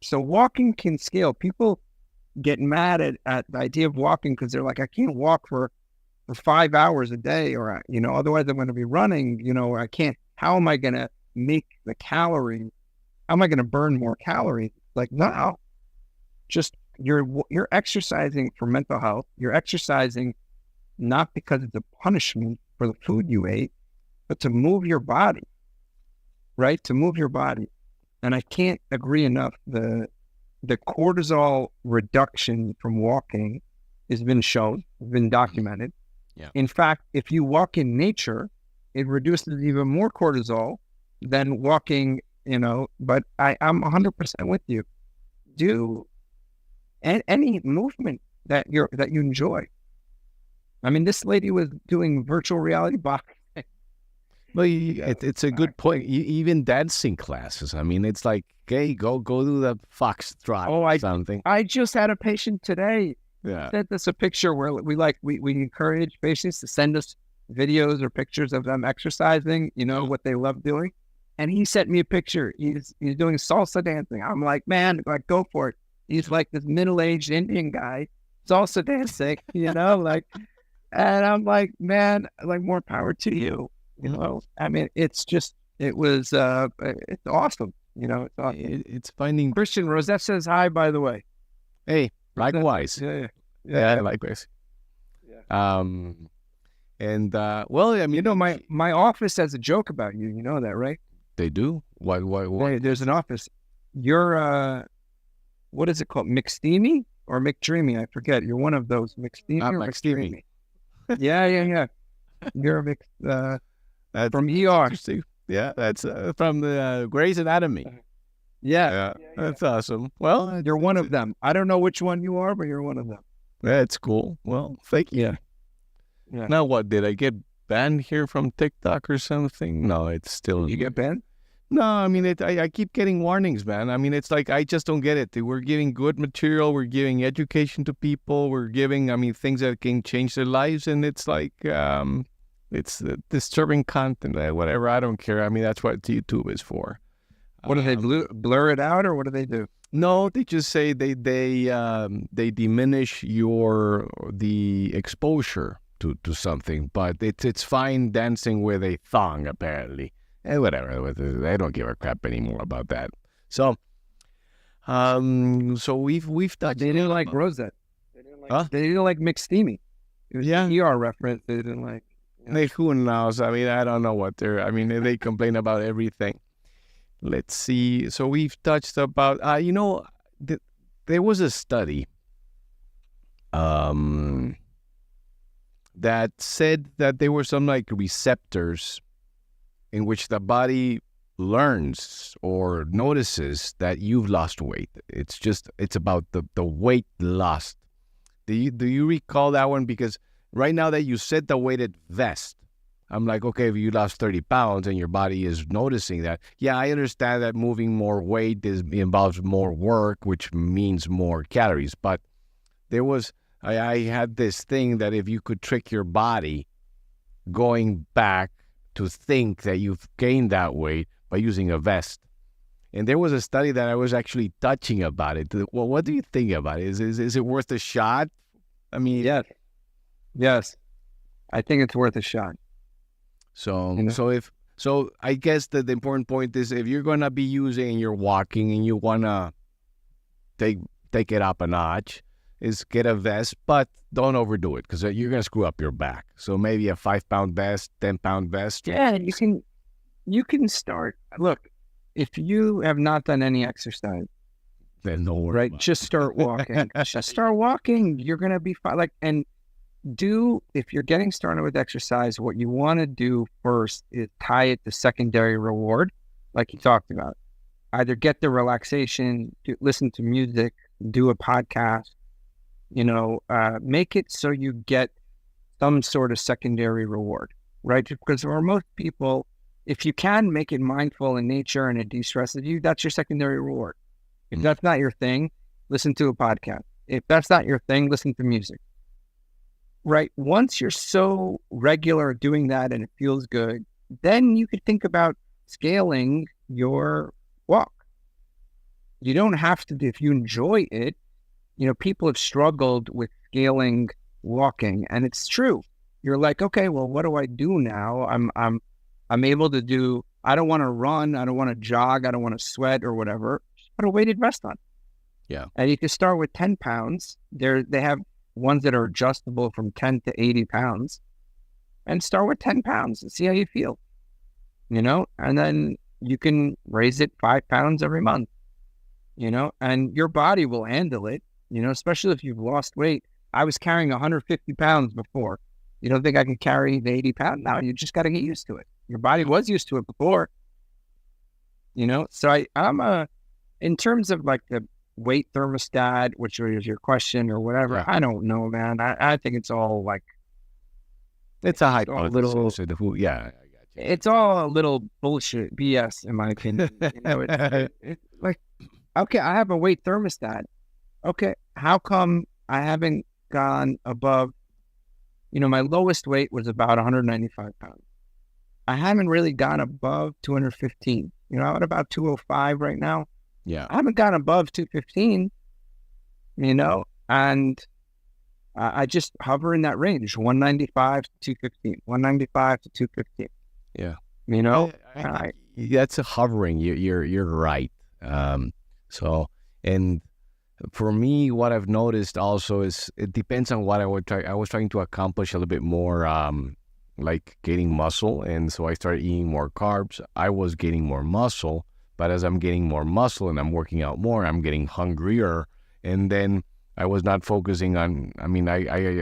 So walking can scale. People get mad at the idea of walking because they're like, I can't walk for 5 hours a day, or, otherwise I'm going to be running, or I can't, how am I going to make the calorie? How am I going to burn more calories? Like, no, just you're exercising for mental health. You're exercising not because it's a punishment for the food you ate, but to move your body, right? To move your body. And I can't agree enough. The cortisol reduction from walking has been shown, been documented. Yeah. In fact, if you walk in nature, it reduces even more cortisol than walking, but I'm 100% with you. Do any movement that you enjoy. I mean, this lady was doing virtual reality boxing. Well, it's a good point. Even dancing classes. I mean, it's like, okay, go do the foxtrot or something. I just had a patient today. Yeah. Sent us a picture where we encourage patients to send us videos or pictures of them exercising, what they love doing. And he sent me a picture. He's doing salsa dancing. I'm like, man, go for it. He's like this middle-aged Indian guy, salsa dancing, and I'm like, man, more power to you. I mean, it's awesome. It's awesome. It's finding. Christian Rosette says hi, by the way. Hey, likewise. Yeah, likewise. Yeah. And well, I mean, my office has a joke about you. You know that, right? They do. Why? There's an office. You're what is it called? McSteamy or McDreamy? I forget. You're one of those. McSteamy or McDreamy? Yeah. You're a mix. That's from ER. Yeah, that's from the Grey's Anatomy. Yeah, that's awesome. Well, you're one of them. I don't know which one you are, but you're one of them. That's cool. Well, thank you. Yeah. Now what? Did I get banned here from TikTok or something? No, it's still. You get banned? No, I mean, I keep getting warnings, man. I mean, it's like, I just don't get it. We're giving good material. We're giving education to people. We're giving, things that can change their lives. And it's like, it's disturbing content, whatever. I don't care. I mean, that's what YouTube is for. What do they blur it out, or what do they do? No, they just say they diminish the exposure to something, but it's fine dancing with a thong, apparently. Whatever. I don't give a crap anymore about that. So, we've touched. They didn't like Rosette. They didn't like McSteamy. It was an ER reference. They didn't like. Who knows? I mean, I don't know what they complain about everything. Let's see. So we've touched about, there was a study that said that there were some like receptors in which the body learns or notices that you've lost weight. It's about the weight lost. Do you recall that one? Because right now that you said the weighted vest, I'm like, okay, if you lost 30 pounds and your body is noticing that, yeah, I understand that moving more weight involves more work, which means more calories. But I had this thing that if you could trick your body going back to think that you've gained that weight by using a vest. And there was a study that I was actually touching about it. Well, what do you think about it? Is it worth a shot? I mean, yes, I think it's worth a shot. So I guess that the important point is if you're gonna be using and you're walking and you wanna take it up a notch, is get a vest, but don't overdo it because you're gonna screw up your back. So maybe a 5-pound vest, 10-pound vest. Yeah, you can start. Look, if you have not done any exercise, then no worry. Right, just start walking. Just start walking. You're gonna be fine. If you're getting started with exercise, what you want to do first is tie it to secondary reward, like you talked about. Either get the relaxation, listen to music, do a podcast, make it so you get some sort of secondary reward, right? Because for most people, if you can make it mindful in nature and it de-stresses you, that's your secondary reward. If that's not your thing, listen to a podcast. If that's not your thing, listen to music. Right. Once you're so regular doing that and it feels good, then you could think about scaling your walk. You don't have to, if you enjoy it, people have struggled with scaling walking, and it's true. You're like, okay, well, what do I do now? I'm able to do, I don't want to run, I don't want to jog, I don't want to sweat or whatever. Just put a weighted vest on. Yeah. And you can start with 10 pounds. They have ones that are adjustable from 10 to 80 pounds, and start with 10 pounds and see how you feel, and then you can raise it 5 pounds every month, and your body will handle it, especially if you've lost weight. I was carrying 150 pounds before. You don't think I can carry the 80 pounds? No, you just got to get used to it. Your body was used to it before, so I'm in terms of like the weight thermostat, which is your question or whatever. Yeah. I don't know, man. I think it's all like, it's a hypothesis. Yeah, I got you. It's all a little bullshit, BS, in my opinion. It's like, okay, I have a weight thermostat. Okay, how come I haven't gone above? My lowest weight was about 195 pounds. I haven't really gone above 215. I'm at about 205 right now. Yeah, I haven't gone above 215, and I just hover in that range, 195 to 215, 195 to 215. Yeah, that's a hovering. You're right. So, and for me, what I've noticed also is it depends on what I was trying to accomplish a little bit more, like gaining muscle, and so I started eating more carbs. I was gaining more muscle. But as I'm getting more muscle and I'm working out more, I'm getting hungrier. And then I was not focusing on, I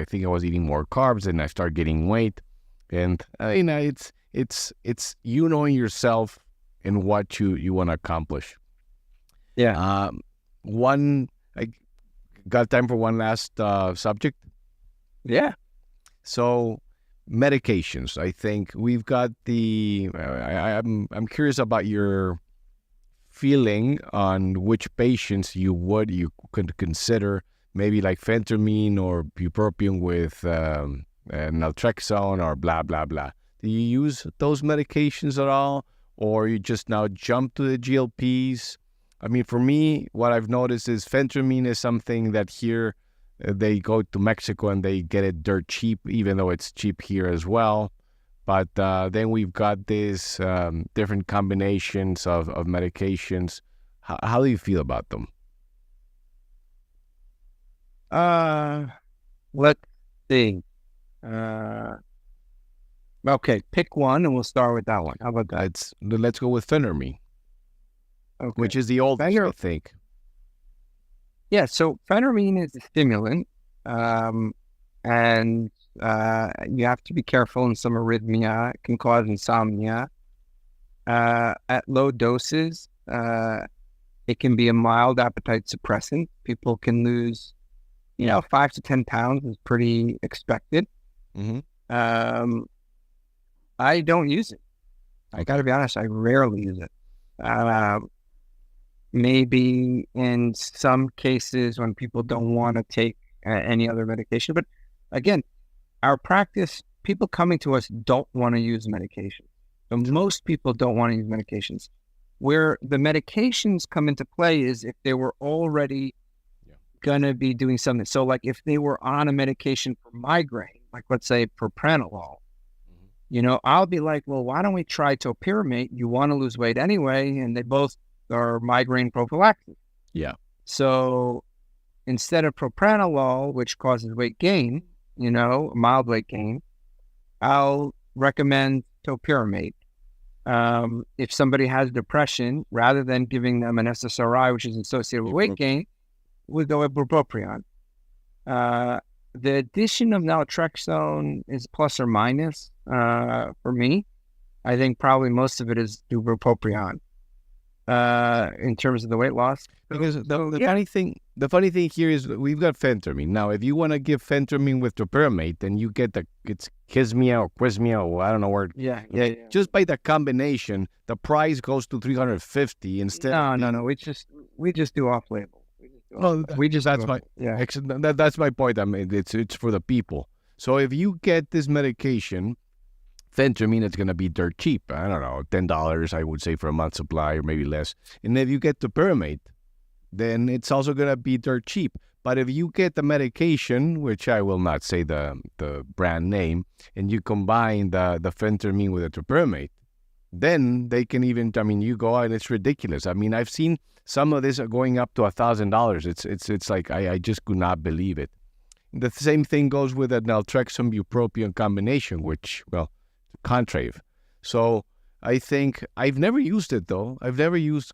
think I was eating more carbs and I started getting weight. And it's knowing yourself and what you want to accomplish. Yeah. I got time for one last subject. Yeah. So medications. I think we've got I'm curious about your feeling on which patients you could consider, maybe like phentermine or bupropion with naltrexone or blah blah blah. Do you use those medications at all, or you just now jump to the GLPs? For me, what I've noticed is phentermine is something that here they go to Mexico and they get it dirt cheap, even though it's cheap here as well. But then we've got these different combinations of medications. How do you feel about them? Let's see. Okay, pick one and we'll start with that one. How about that? Let's go with phentermine, which is the oldest, I think. Yeah, so phentermine is a stimulant, and you have to be careful in some arrhythmia. It can cause insomnia. At low doses, it can be a mild appetite suppressant. People can lose, 5 to 10 pounds is pretty expected. Mm-hmm. I don't use it. I got to be honest, I rarely use it. Maybe in some cases when people don't want to take any other medication. But again, our practice, people coming to us don't want to use medication. So most people don't want to use medications. Where the medications come into play is if they were already going to be doing something. So like if they were on a medication for migraine, like let's say propranolol, I'll be like, well, why don't we try topiramate? You want to lose weight anyway, and they both are migraine prophylaxis. Yeah. So instead of propranolol, which causes weight gain, mild weight gain, I'll recommend topiramate. If somebody has depression, rather than giving them an SSRI, which is associated with weight gain, we'll go with bupropion. The addition of naltrexone is plus or minus for me. I think probably most of it is bupropion in terms of the weight loss. Because the funny thing here is we've got phentermine. Now, if you want to give phentermine with topiramate, then you get it's Kismia or Quismia or I don't know where. Yeah. Just by the combination, the price goes to $350 instead. No. We just do off label. That's my point. I mean, it's for the people. So if you get this medication, phentermine, it's going to be dirt cheap. I don't know, $10, I would say, for a month's supply or maybe less. And if you get topiramate, then it's also going to be dirt cheap. But if you get the medication, which I will not say the brand name, and you combine the phentermine with the topiramate, then they can even, you go out and it's ridiculous. I mean, I've seen some of this are going up to $1,000. It's like, I just could not believe it. The same thing goes with the naltrexone bupropion combination, which, Contrave. So I think I've never used it though. I've never used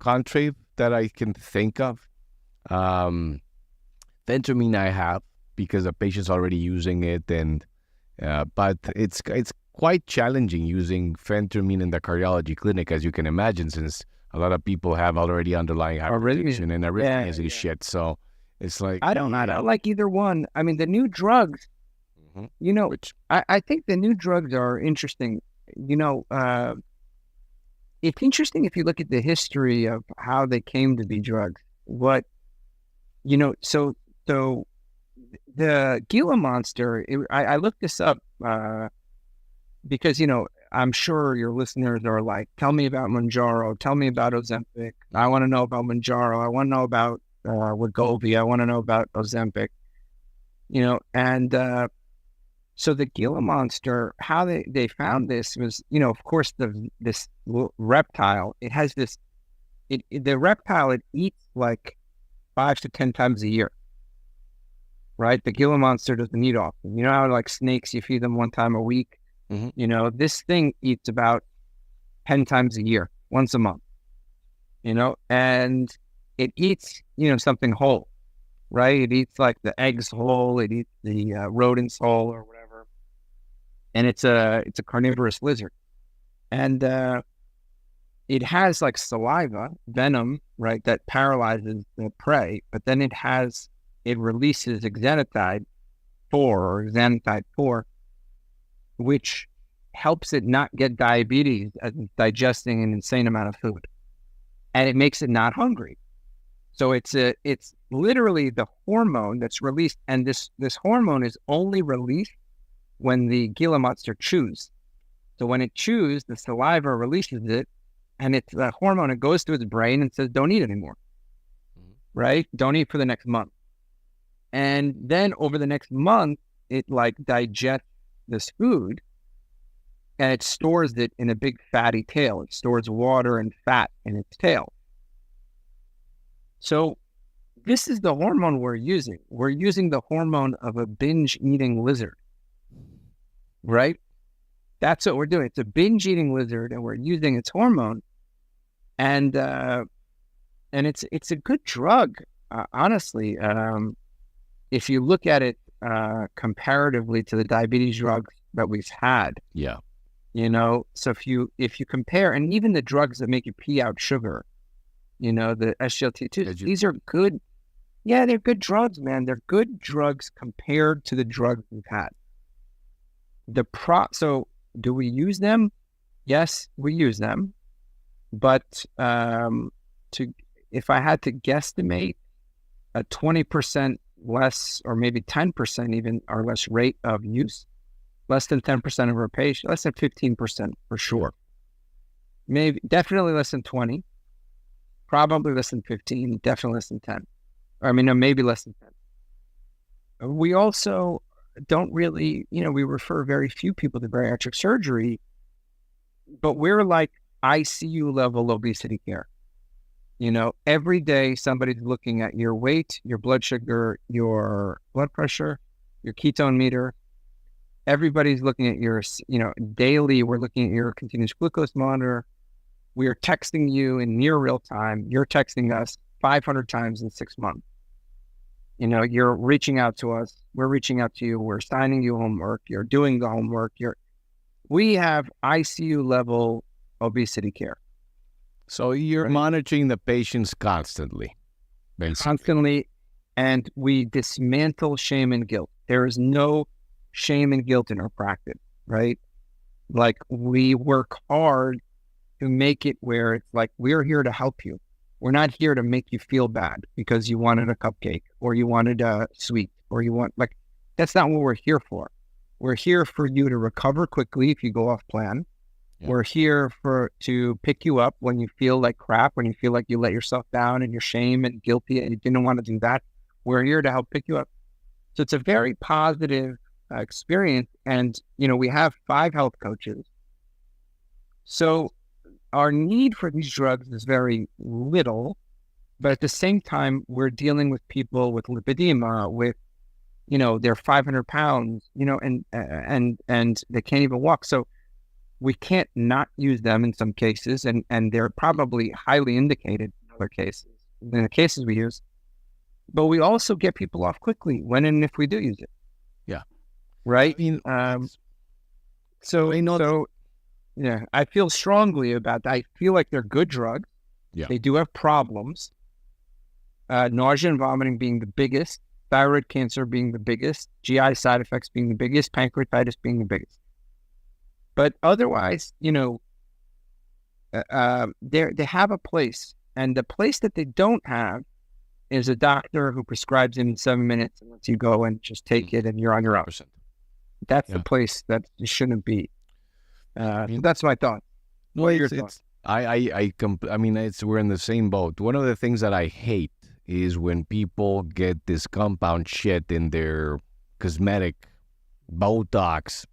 Contrave that I can think of. Phentermine I have because the patient's already using it, and but it's quite challenging using phentermine in the cardiology clinic, as you can imagine, since a lot of people have already underlying hypertension and arrhythmias and shit. So it's like I don't like either one. I mean, the new drugs. I think the new drugs are interesting. It's interesting if you look at the history of how they came to be drugs. So the Gila monster, I looked this up because, I'm sure your listeners are like, tell me about Mounjaro, tell me about Ozempic. I want to know about Mounjaro. I want to know about Wegovy. I want to know about Ozempic, and so the Gila monster, how they found this was, of course, this reptile, it has this, the reptile, it eats like 5 to 10 times a year, right? The Gila monster doesn't eat often. You know how like snakes, you feed them one time a week? Mm-hmm. This thing eats about 10 times a year, once a month, and it eats, something whole, right? It eats like the eggs whole, it eats the rodents whole or whatever. And it's a carnivorous lizard. And it has like saliva, venom, right, that paralyzes the prey, but then it releases xanthide 4, which helps it not get diabetes as it's digesting an insane amount of food. And it makes it not hungry. So it's literally the hormone that's released, and this hormone is only released when the Gila monster chews. So when it chews, the saliva releases it, and it's the hormone, it goes to its brain and says, don't eat anymore, right? Don't eat for the next month. And then over the next month, it like digests this food, and it stores it in a big fatty tail. It stores water and fat in its tail. So this is the hormone we're using. We're using the hormone of a binge-eating lizard, right? That's what we're doing. It's a binge eating lizard, and we're using its hormone, and it's a good drug, honestly. If you look at it comparatively to the diabetes drugs that we've had, so if you compare, and even the drugs that make you pee out sugar, the SGLT2s, these are good. Yeah, they're good drugs, man. They're good drugs compared to the drugs we've had. So do we use them? Yes, we use them. But if I had to guesstimate a 20% less, or maybe 10% even, or less rate of use, less than 10% of our patients, less than 15% for sure. Maybe definitely less than 20, probably less than 15, definitely less than 10. Maybe less than 10. We also don't really, we refer very few people to bariatric surgery, but we're like ICU level obesity care. Every day somebody's looking at your weight, your blood sugar, your blood pressure, your ketone meter. Everybody's looking at your, daily, we're looking at your continuous glucose monitor. We are texting you in near real time. You're texting us 500 times in 6 months. You're reaching out to us. We're reaching out to you. We're assigning you homework. You're doing the homework. We have ICU level obesity care. So you're monitoring the patients constantly. Basically. Constantly. And we dismantle shame and guilt. There is no shame and guilt in our practice, right? Like, we work hard to make it where it's like, we're here to help you. We're not here to make you feel bad because you wanted a cupcake or you wanted a sweet or that's not what we're here for. We're here for you to recover quickly if you go off plan. Yeah. We're here to pick you up when you feel like crap, when you feel like you let yourself down and you're shame and guilty and you didn't want to do that. We're here to help pick you up. So it's a very positive experience. And, we have 5 health coaches. So our need for these drugs is very little, but at the same time, we're dealing with people with lipedema, with, they're 500 pounds, and they can't even walk. So we can't not use them in some cases, and they're probably highly indicated in other cases, in the cases we use. But we also get people off quickly when and if we do use it. Yeah. Right? Yeah, I feel strongly about that. I feel like they're good drugs. Yeah. They do have problems. Nausea and vomiting being the biggest, thyroid cancer being the biggest, GI side effects being the biggest, pancreatitis being the biggest. But otherwise, they have a place. And the place that they don't have is a doctor who prescribes them in 7 minutes and lets you go and just take it and you're on your own. That's the place that it shouldn't be. That's my thought. No, what are your thoughts? We're in the same boat. One of the things that I hate is when people get this compound shit in their cosmetic, Botox,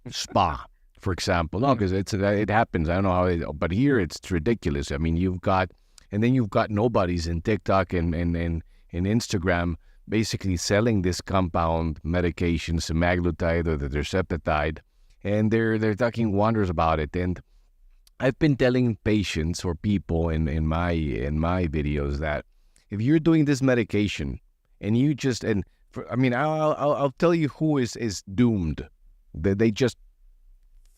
spa, for example. No, because it happens. I don't know but here it's ridiculous. You've got nobodies in TikTok and Instagram basically selling this compound medication, semaglutide or the tirzepatide. And they're talking wonders about it. And I've been telling patients or people in my videos that if you're doing this medication and you just I'll tell you who is doomed. That they just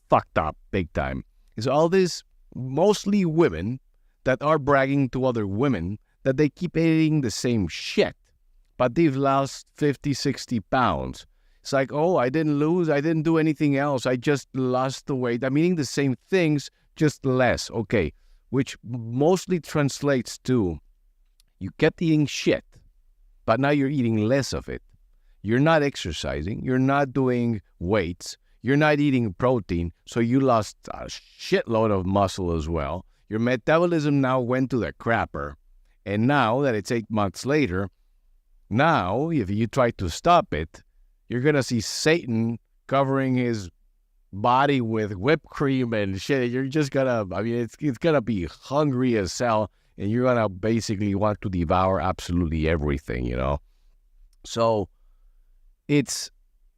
fucked up big time. Is all these mostly women that are bragging to other women that they keep eating the same shit, but they've lost 50, 60 pounds. It's like, oh, I didn't do anything else. I just lost the weight. I'm eating the same things, just less. Okay, which mostly translates to you kept eating shit, but now you're eating less of it. You're not exercising. You're not doing weights. You're not eating protein, so you lost a shitload of muscle as well. Your metabolism now went to the crapper. And now that it's 8 months later, now if you try to stop it, you're going to see Satan covering his body with whipped cream and shit. You're just going to, it's going to be hungry as hell, and you're going to basically want to devour absolutely everything, So it's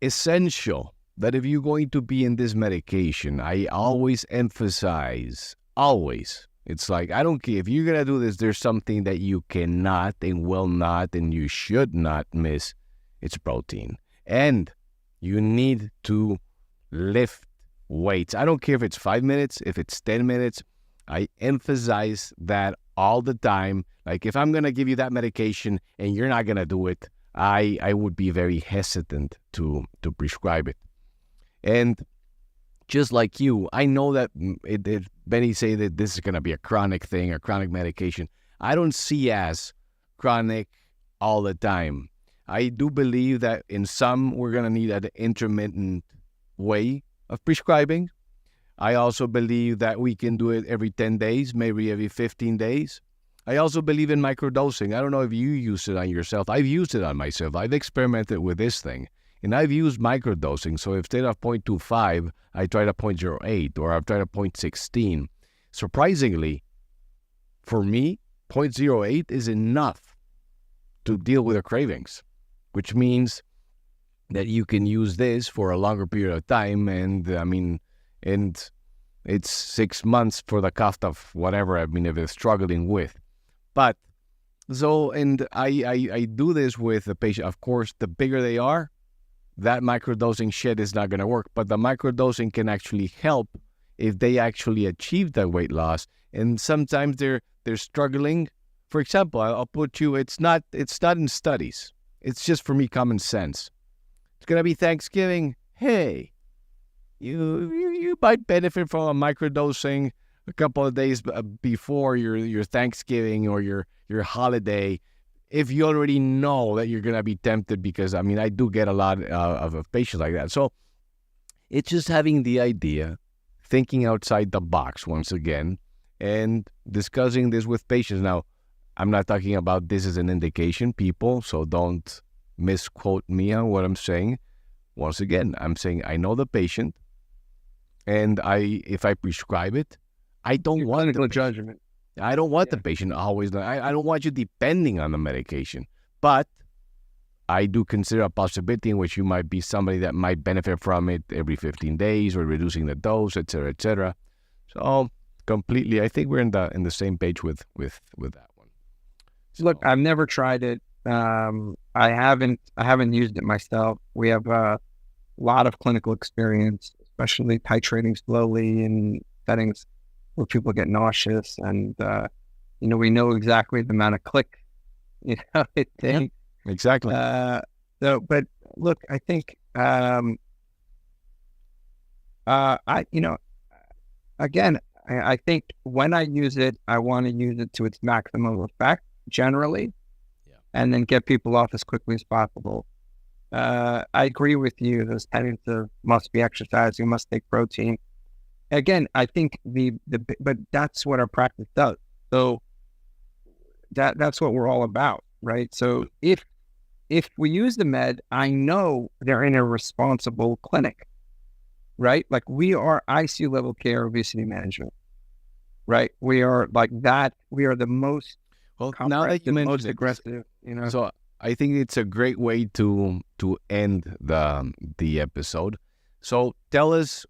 essential that if you're going to be in this medication, I always emphasize, always, it's like, I don't care if you're going to do this, there's something that you cannot and will not and you should not miss. It's protein. And you need to lift weights. I don't care if it's 5 minutes, if it's 10 minutes. I emphasize that all the time. Like if I'm going to give you that medication and you're not going to do it, I would be very hesitant to prescribe it. And just like you, I know that many say that this is going to be a chronic thing, a chronic medication. I don't see as chronic all the time. I do believe that in some, we're going to need an intermittent way of prescribing. I also believe that we can do it every 10 days, maybe every 15 days. I also believe in microdosing. I don't know if you use it on yourself. I've used it on myself. I've experimented with this thing. And I've used microdosing. So instead of 0.25, I tried a 0.08 or I've tried a 0.16. Surprisingly, for me, 0.08 is enough to deal with the cravings, which means that you can use this for a longer period of time. And it's 6 months for the cost of whatever if they're struggling with. But so, and I do this with the patient. Of course, the bigger they are, that microdosing shit is not going to work. But the microdosing can actually help if they actually achieve that weight loss. And sometimes they're struggling. For example, I'll put you, it's not in studies. It's just for me common sense. It's going to be Thanksgiving. Hey, you might benefit from a microdosing a couple of days before your Thanksgiving or your holiday, if you already know that you're going to be tempted, because, I do get a lot of patients like that. So it's just having the idea, thinking outside the box once again, and discussing this with patients. Now, I'm not talking about this as an indication, people, so don't misquote me on what I'm saying. Once again, I'm saying I know the patient, and if I prescribe it, I don't want clinical judgment. I don't want the patient always. I don't want you depending on the medication, but I do consider a possibility in which you might be somebody that might benefit from it every 15 days or reducing the dose, et cetera, et cetera. So completely, I think we're in the same page with that one. So, look, I've never tried it. I haven't used it myself. We have a lot of clinical experience, especially titrating slowly in settings where people get nauseous, and we know exactly the amount of click, it takes. Yeah, exactly. But look, I think I think when I use it, I want to use it to its maximum effect generally, and then get people off as quickly as possible. I agree with you. Those tenants must be exercising, must take protein. Again, I think but that's what our practice does. So that's what we're all about, right? So if we use the med, I know they're in a responsible clinic, right? Like we are ICU level care obesity management, right? We are like that. We are the most now that you mentioned most aggressive, So I think it's a great way to end the episode. So tell us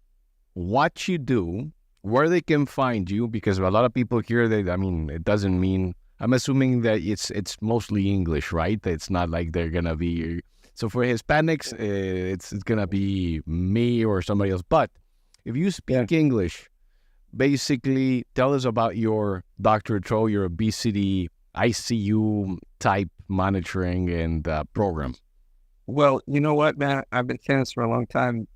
what you do, where they can find you, because a lot of people hear that, it doesn't mean, I'm assuming that it's mostly English, right? It's not like they're going to be, so for Hispanics, it's going to be me or somebody else. But if you speak English, basically tell us about your Dr. Tro, your obesity ICU type monitoring and program. Well, you know what, man? I've been saying this for a long time.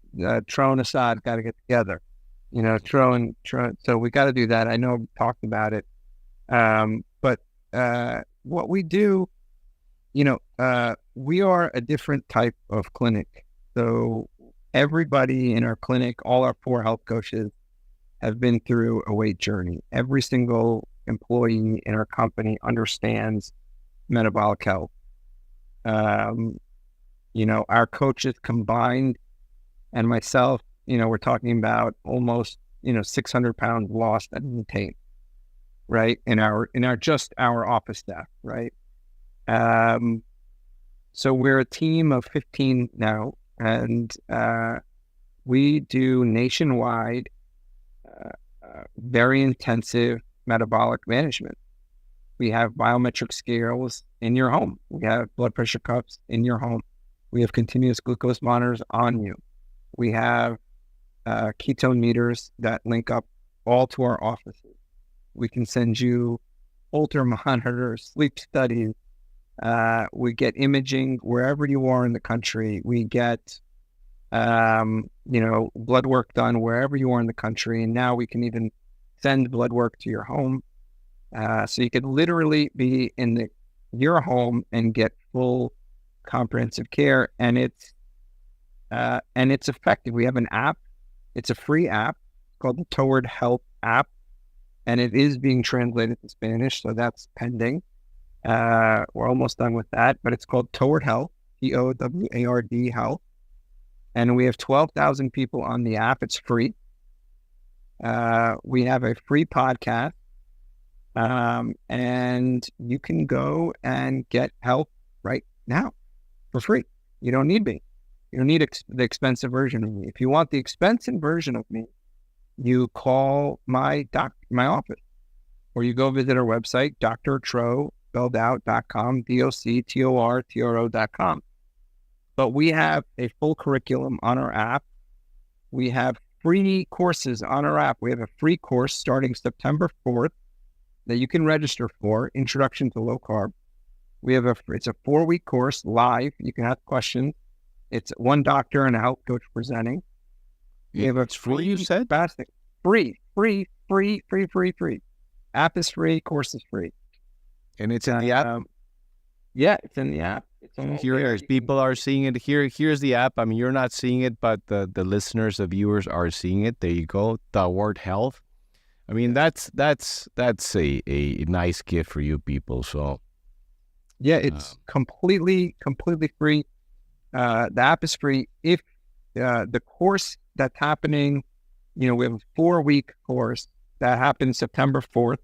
Tro and Assad got to get together. Tro. So we got to do that. I know we talked about it. But what we do, we are a different type of clinic. So everybody in our clinic, all our 4 health coaches have been through a weight journey. Every single employee in our company understands metabolic health. Our coaches combined and myself, we're talking about almost, 600 pounds lost and maintained, right? In our office staff, right? So we're a team of 15 now, and we do nationwide, very intensive metabolic management. We have biometric scales in your home. We have blood pressure cuffs in your home. We have continuous glucose monitors on you. We have ketone meters that link up all to our offices. We can send you Holter monitors, sleep studies. We get imaging wherever you are in the country. We get, blood work done wherever you are in the country. And now we can even send blood work to your home. So you could literally be in your home and get full comprehensive care. And it's effective. We have an app. It's a free app called the Toward Health app. And it is being translated to Spanish, so that's pending. We're almost done with that, but it's called Toward Health, TOWARD Health. And we have 12,000 people on the app. It's free. We have a free podcast, and you can go and get help right now for free. You don't need me. You don't need the expensive version of me. If you want the expensive version of me, you call my office, or you go visit our website, drtro.com, DOCTORTRO.com. But we have a full curriculum on our app. We have free courses on our app. We have a free course starting September 4th that you can register for, Introduction to Low Carb. It's a 4-week course live. You can ask questions. It's one doctor and a health coach presenting. We have it's free, you said? Free. App is free, course is free. And it's in the app? Yeah, it's in the app. Here, people are seeing it. Here's the app. I mean, you're not seeing it, but the listeners, the viewers are seeing it. There you go. Toward Health. I mean, that's a nice gift for you people. So yeah, it's completely free. The app is free. If the course that's happening, we have a 4-week course that happens September 4th.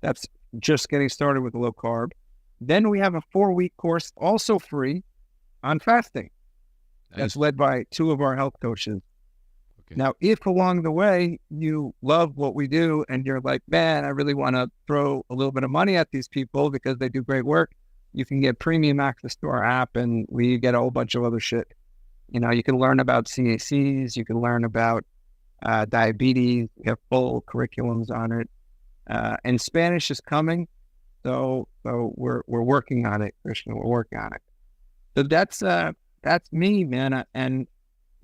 That's just getting started with low carb. Then we have a 4-week course, also free, on fasting. Nice. That's led by 2 of our health coaches. Okay. Now, if along the way you love what we do and you're like, man, I really want to throw a little bit of money at these people because they do great work, you can get premium access to our app, and we get a whole bunch of other shit. You can learn about CACs, you can learn about diabetes. We have full curriculums on it, and Spanish is coming. So we're working on it, Krishna. We're working on it. So that's me, man. And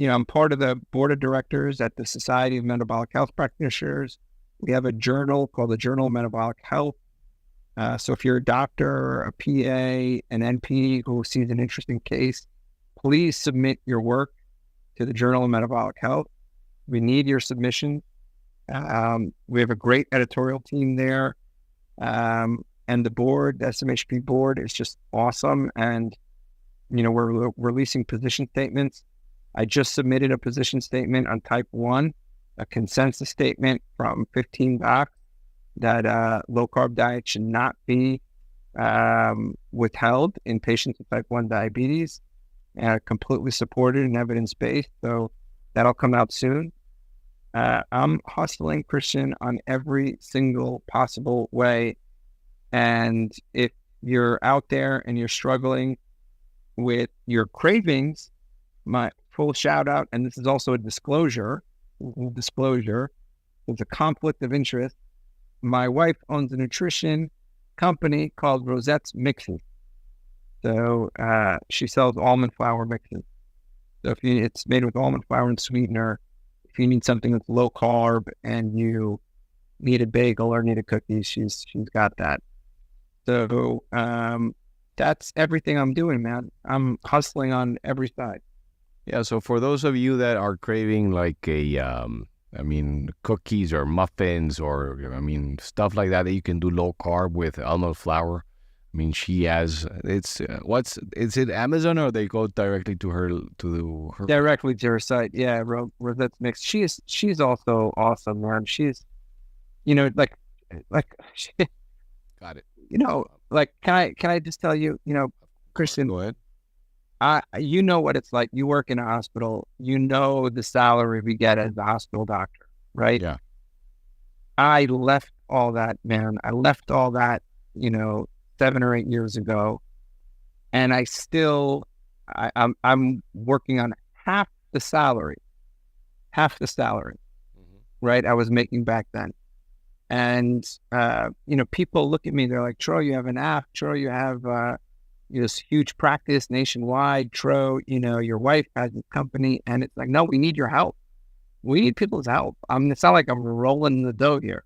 I'm part of the board of directors at the Society of Metabolic Health Practitioners. We have a journal called the Journal of Metabolic Health. So if you're a doctor, a PA, an NP who sees an interesting case, please submit your work to the Journal of Metabolic Health. We need your submission. We have a great editorial team there. And the board, the SMHP board, is just awesome. And, we're releasing position statements. I just submitted a position statement on type 1, a consensus statement from 15 docs that low carb diet should not be withheld in patients with type 1 diabetes, completely supported and evidence-based. So that'll come out soon. I'm hustling, Christian, on every single possible way. And if you're out there and you're struggling with your cravings, my full shout out, and this is also a disclosure, it's a conflict of interest. My wife owns a nutrition company called Rosette's Mixes. So she sells almond flour mixes. So it's made with almond flour and sweetener. If you need something that's low carb and you need a bagel or need a cookie, she's got that. So that's everything I'm doing, man. I'm hustling on every side. Yeah. So for those of you that are craving like cookies or muffins or stuff like that you can do low carb with almond flour. She has. Is it Amazon, or they go directly to her directly to her site? Yeah, Rosette's Mix. She's also awesome, man. She's, like. Got it. Can I just tell you, Christian? Go ahead. you know what it's like. You work in a hospital. You know the salary we get as a hospital doctor, right? Yeah. I left all that, man. I left all that, 7 or 8 years ago, and I still, I'm working on half the salary, right? I was making back then. And, people look at me, they're like, Tro, you have an app. Tro, you have this huge practice nationwide. Tro, your wife has this company. And it's like, no, we need your help. We need people's help. It's not like I'm rolling the dough here,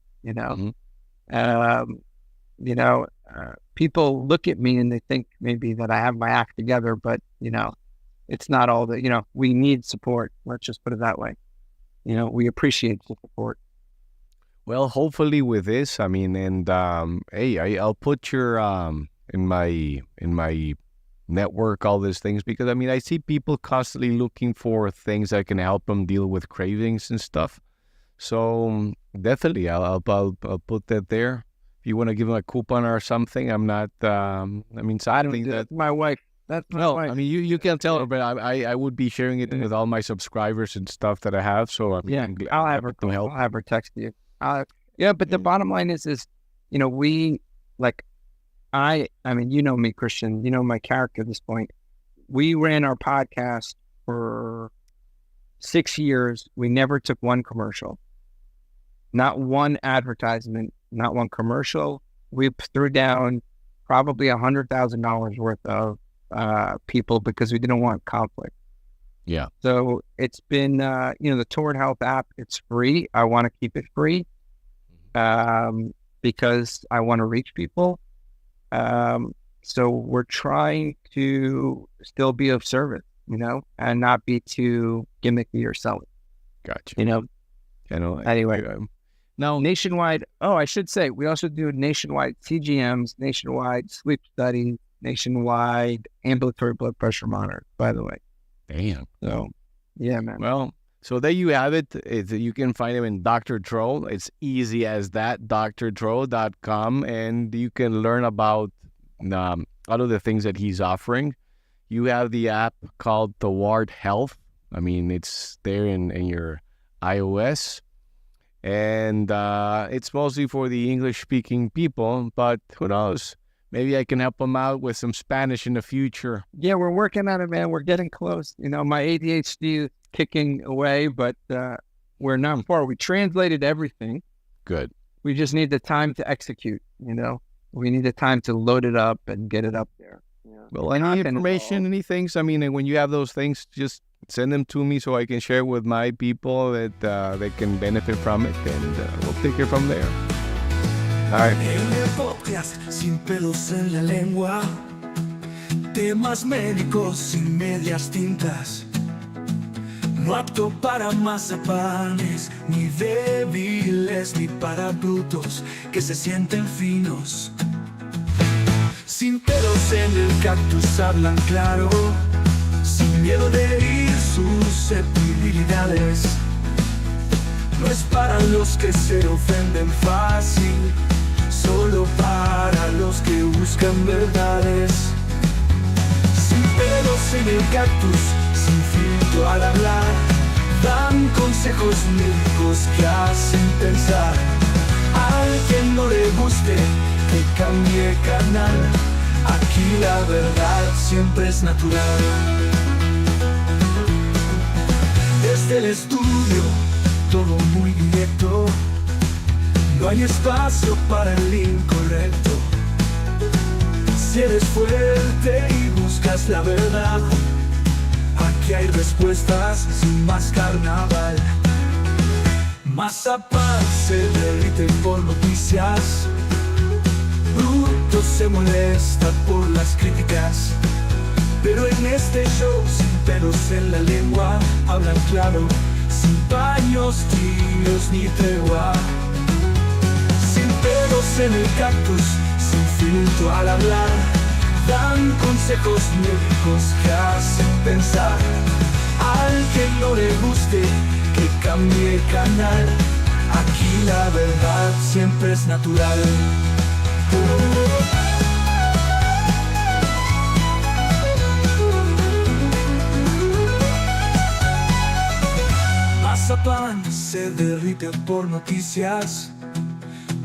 people look at me and they think maybe that I have my act together, but, it's not all that, we need support. Let's just put it that way. We appreciate the support. Well, hopefully with this, hey, I'll put your in my network all these things, because I see people constantly looking for things that can help them deal with cravings and stuff. So definitely, I'll put that there. If you want to give them a coupon or something, I'm not. Sadly, that's my wife. That's my wife. You can tell her, but I would be sharing it with all my subscribers and stuff that I have. So I'll have her help. I'll have her text you. But the bottom line is, we like, you know me, Christian, you know my character at this point. We ran our podcast for 6 years. We never took one commercial, not one advertisement, not one commercial. We threw down probably $100,000 worth of people because we didn't want conflict. Yeah. So it's been, the Toward Health app, it's free. I want to keep it free because I want to reach people. So we're trying to still be of service, and not be too gimmicky or selling. Gotcha. Anyway. Now, nationwide, I should say, we also do nationwide CGMs, nationwide sleep studies, nationwide ambulatory blood pressure monitor, by the way. Damn. So, yeah, man. Well, so there you have it. You can find him in Dr. Tro. It's easy as that, drtro.com, and you can learn about all of the things that he's offering. You have the app called Toward Health. It's there in your iOS. And it's mostly for the English-speaking people, but who knows? Maybe I can help them out with some Spanish in the future. Yeah, we're working on it, man. We're getting close. My ADHD is kicking away, but we're not far. We translated everything. Good. We just need the time to execute, We need the time to load it up and get it up there. Yeah. Well, any information, any things, when you have those things, just send them to me so I can share with my people that they can benefit from it, and we'll take it from there. All right. En el podcast Sin Pelos en la Lengua, temas médicos sin medias tintas, no apto para mazapanes, ni débiles, ni para brutos que se sienten finos. Sin pelos en el cactus hablan claro, sin miedo de herir susceptibilidades. No es para los que se ofenden fácil, solo para los que buscan verdades. Sin pelos en el cactus, sin filtro al hablar, dan consejos médicos que hacen pensar. Al que no le guste, que cambie canal. Aquí la verdad siempre es natural. Desde el estudio, todo muy directo. No hay espacio para el incorrecto. Si eres fuerte y buscas la verdad, aquí hay respuestas sin más carnaval. Mazapán se derrite por noticias, bruto se molesta por las críticas. Pero en este show, sin pelos en la lengua, hablan claro, sin paños, tiros ni tregua. Sin pelos en el cactus, sin filtro al hablar, dan consejos médicos que hacen pensar. Al que no le guste, que cambie canal. Aquí la verdad siempre es natural. mazapán se derrite por noticias.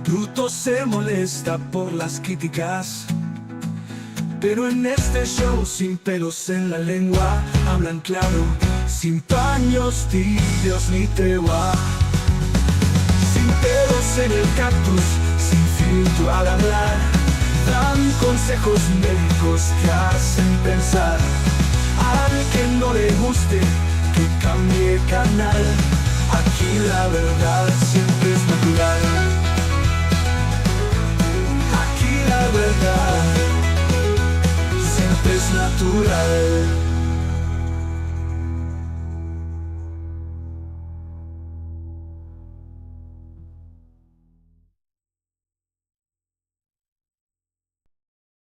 Bruto se molesta por las críticas. Pero en este show sin pelos en la lengua hablan claro, sin paños tibios ni tregua. Sin pelos en el cactus, sin filtro al hablar. Dan consejos médicos que hacen pensar. Al que no le guste, que cambie canal. Aquí la verdad siempre es natural. Aquí la verdad siempre es natural.